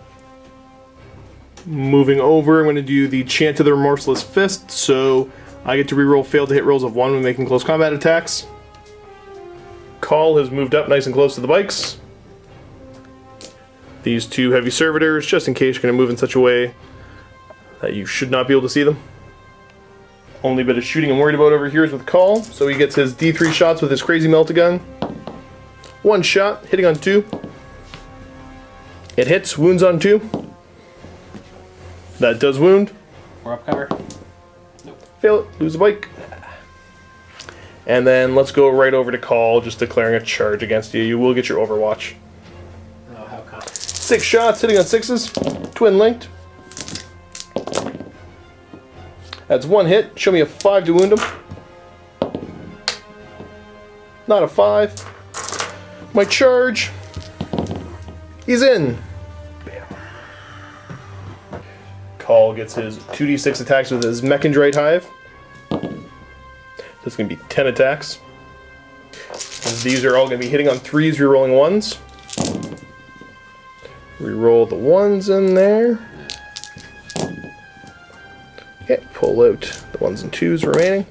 Moving over, I'm going to do the Chant of the Remorseless Fist, so I get to reroll failed to hit rolls of 1 when making close combat attacks. Cawl has moved up nice and close to the bikes. These 2 heavy servitors, just in case, are going to move in such a way that you should not be able to see them. Only bit of shooting I'm worried about over here is with Cawl, so he gets his D3 shots with his crazy melt-a-gun. 1 shot, hitting on 2. It hits, wounds on 2. That does wound. We're up cover. Fail it, lose the bike. And then let's go right over to Cawl, just declaring a charge against you. You will get your Overwatch. Oh, how come? 6 shots, hitting on 6s. Twin linked. That's 1 hit. Show me a 5 to wound him. Not a 5. My charge. He's in. Bam. Cawl gets his 2d6 attacks with his Mechanic Hive. That's going to be 10 attacks. These are all going to be hitting on 3s, rerolling 1s. Reroll the 1s in there. Okay, pull out the 1s and 2s remaining.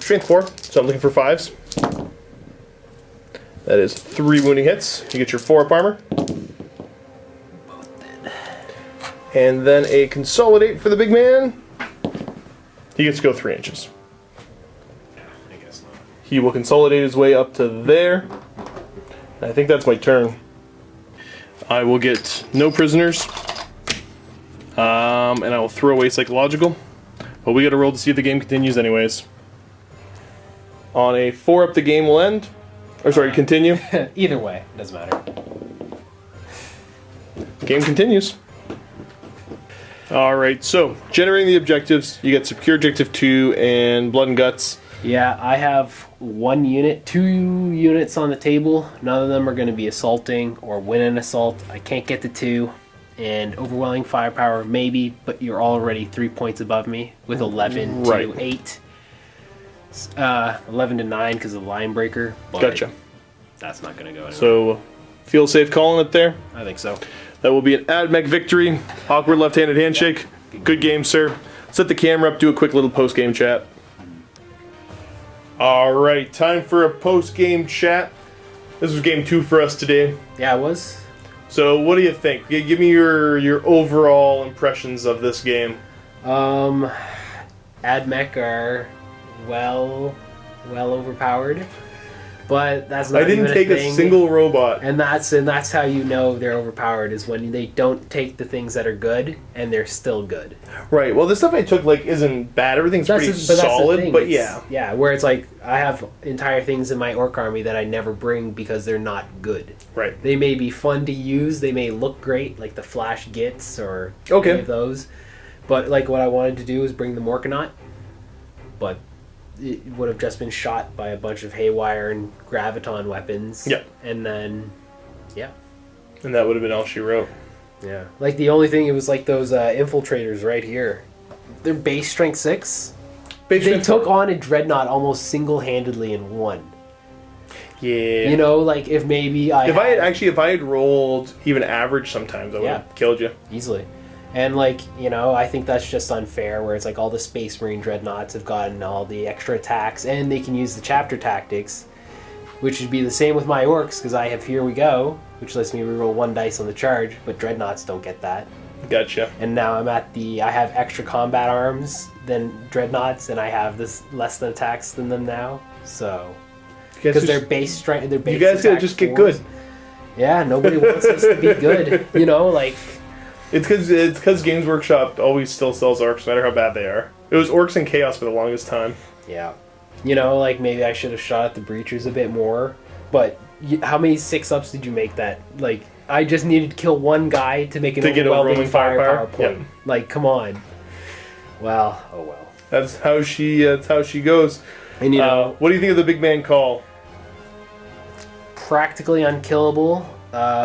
Strength 4, so I'm looking for 5s. That is 3 wounding hits. You get your 4 up armor. And then a consolidate for the big man. He gets to go 3 inches. I guess not. He will consolidate his way up to there. I think that's my turn. I will get no prisoners. And I will throw away psychological. But we gotta roll to see if the game continues anyways. On a 4 up, the game will end. Or sorry, continue. Either way, doesn't matter. Game continues. Alright, so generating the objectives, you get secure objective 2 and blood and guts. Yeah, I have 1 unit, 2 units on the table. None of them are going to be assaulting or win an assault. I can't get to 2. And overwhelming firepower, maybe, but you're already 3 points above me with 11 Right. to 8. 11 to 9 because of the line breaker. But Gotcha. That's not going to go anywhere. So, feel safe calling it there. I think so. That will be an AdMech victory. Awkward left-handed handshake. Good game, sir. Set the camera up, do a quick little post-game chat. Alright, time for a post-game chat. This was game 2 for us today. Yeah, it was. So what do you think? Give me your overall impressions of this game. AdMech are well overpowered, but that's not. I didn't even take a thing. single robot. And that's how you know they're overpowered, is when they don't take the things that are good and they're still good. Right. Well, the stuff I took isn't bad. Everything's pretty solid. But yeah, where it's like I have entire things in my orc army that I never bring because they're not good. Right. They may be fun to use. They may look great, like the Flash Gits or any of those. But like what I wanted to do was bring the Morkanaut, but it would have just been shot by a bunch of Haywire and Graviton weapons. Yeah. And then, And that would have been all she wrote. Yeah. Like the only thing, it was like those infiltrators right here. They're base strength 6. They took on a Dreadnought almost single-handedly and won. Yeah. You know, like if maybe I had rolled even average sometimes, I would have killed you. Easily. And like, you know, I think that's just unfair, where it's like all the Space Marine Dreadnoughts have gotten all the extra attacks, and they can use the chapter tactics, which would be the same with my Orks, because I have Here We Go, which lets me reroll 1 dice on the charge, but Dreadnoughts don't get that. Gotcha. And now I have extra combat arms than Dreadnoughts, and I have this less than attacks than them now, so... Because they're base strength, they're base. You guys gotta just get good. Yeah, nobody wants us to be good. You know, like... It's because Games Workshop always still sells Orks, no matter how bad they are. It was Orks and Chaos for the longest time. Yeah. You know, like, maybe I should have shot at the Breachers a bit more, but how many 6-ups did you make that? Like, I just needed to kill one guy to make an overwhelming firepower point. Yep. Like, come on. Well, oh well. That's how she goes. And you know... what do you think of the big man Cawl? Practically unkillable.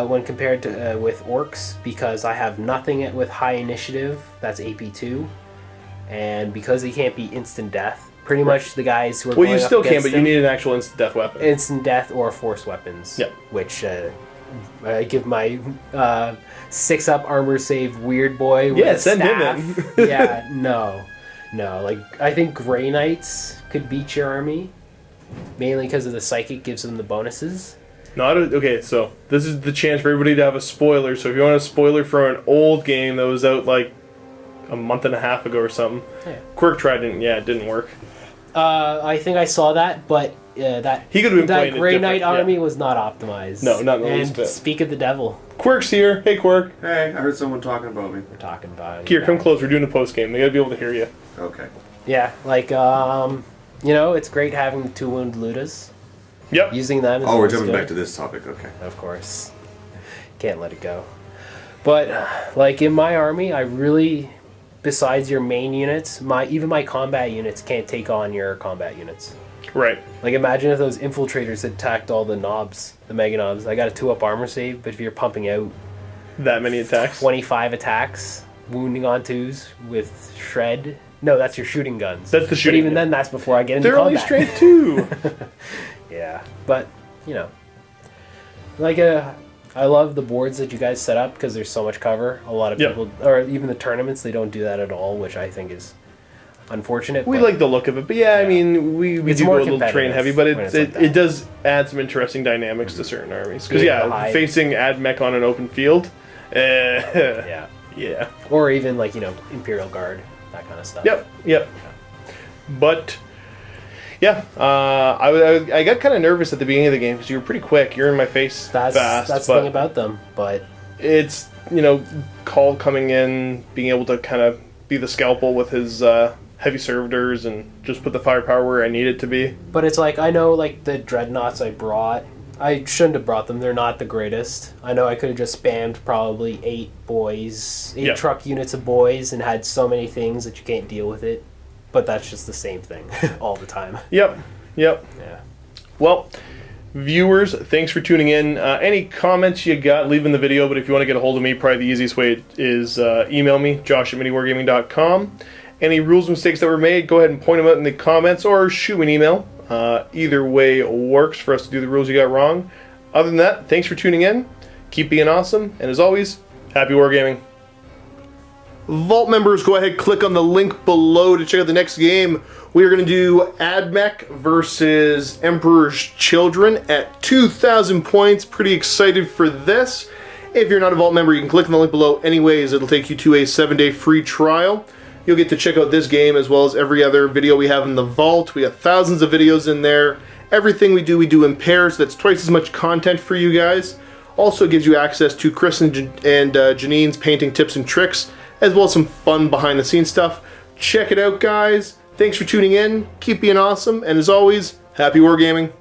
When compared to with Orks, because I have nothing with high initiative, that's AP2, and because he can't be instant death, pretty much the guys who are you still can, but you need an actual instant death weapon. Instant death or force weapons. Yep. Which I give my 6-up armor save weird boy. Yeah, with send staff. him in. Yeah, no. Like I think Grey Knights could beat your army, mainly because of the psychic gives them the bonuses. Okay, so this is the chance for everybody to have a spoiler. So if you want a spoiler for an old game that was out like a month and a half ago or something, Quirk tried it. Yeah, it didn't work. I think I saw that, but he could have been playing Grey Knight army was not optimized. No, not in the least And bit. speak of the devil, Quirk's here. Hey, Quirk. Hey, I heard someone talking about me. we're talking about. Here, come close. We're doing a post game. They gotta be able to hear you. Okay. Yeah, like you know, it's great having the 2 wound Ludas. Yep. Using them. Oh, we're jumping back to this topic. Okay. Of course, can't let it go. But like in my army, I really, besides your main units, even my combat units can't take on your combat units. Right. Like imagine if those infiltrators attacked all the knobs, the mega knobs. I got a 2-up armor save, but if you're pumping out that many attacks, 25 attacks, wounding on 2s with shred. No, that's your shooting guns. That's the shooting. But even then, that's before I get into They're combat. only strength 2. Yeah, but you know, like I love the boards that you guys set up because there's so much cover. A lot of people, or even the tournaments, they don't do that at all, which I think is unfortunate. We like the look of it, but I mean, we do go a little train heavy, but it does add some interesting dynamics to certain armies. Because facing AdMech on an open field, yeah, or even like Imperial Guard, that kind of stuff. Yep. But. Yeah, I got kind of nervous at the beginning of the game because you were pretty quick. You're in my face fast. That's the thing about them, but... It's, Cawl coming in, being able to kind of be the scalpel with his heavy servitors and just put the firepower where I need it to be. But it's like, I know like the Dreadnoughts I brought, I shouldn't have brought them. They're not the greatest. I know I could have just spammed probably 8 truck units of boys and had so many things that you can't deal with it. But that's just the same thing all the time. Yep. Yeah. Well, viewers, thanks for tuning in. Any comments you got, leave in the video. But if you want to get a hold of me, probably the easiest way is email me, josh@miniwargaming.com. Any rules mistakes that were made, go ahead and point them out in the comments or shoot me an email. Either way works for us to do the rules you got wrong. Other than that, thanks for tuning in. Keep being awesome. And as always, happy wargaming. Vault members, go ahead, click on the link below to check out the next game. We are going to do AdMech versus Emperor's Children at 2,000 points. Pretty excited for this. If you're not a Vault member, you can click on the link below. Anyways, it'll take you to a 7-day free trial. You'll get to check out this game as well as every other video we have in the Vault. We got thousands of videos in there. Everything we do in pairs. That's twice as much content for you guys. Also gives you access to Chris and Janine's painting tips and tricks, as well as some fun behind-the-scenes stuff. Check it out, guys. Thanks for tuning in. Keep being awesome. And as always, happy wargaming.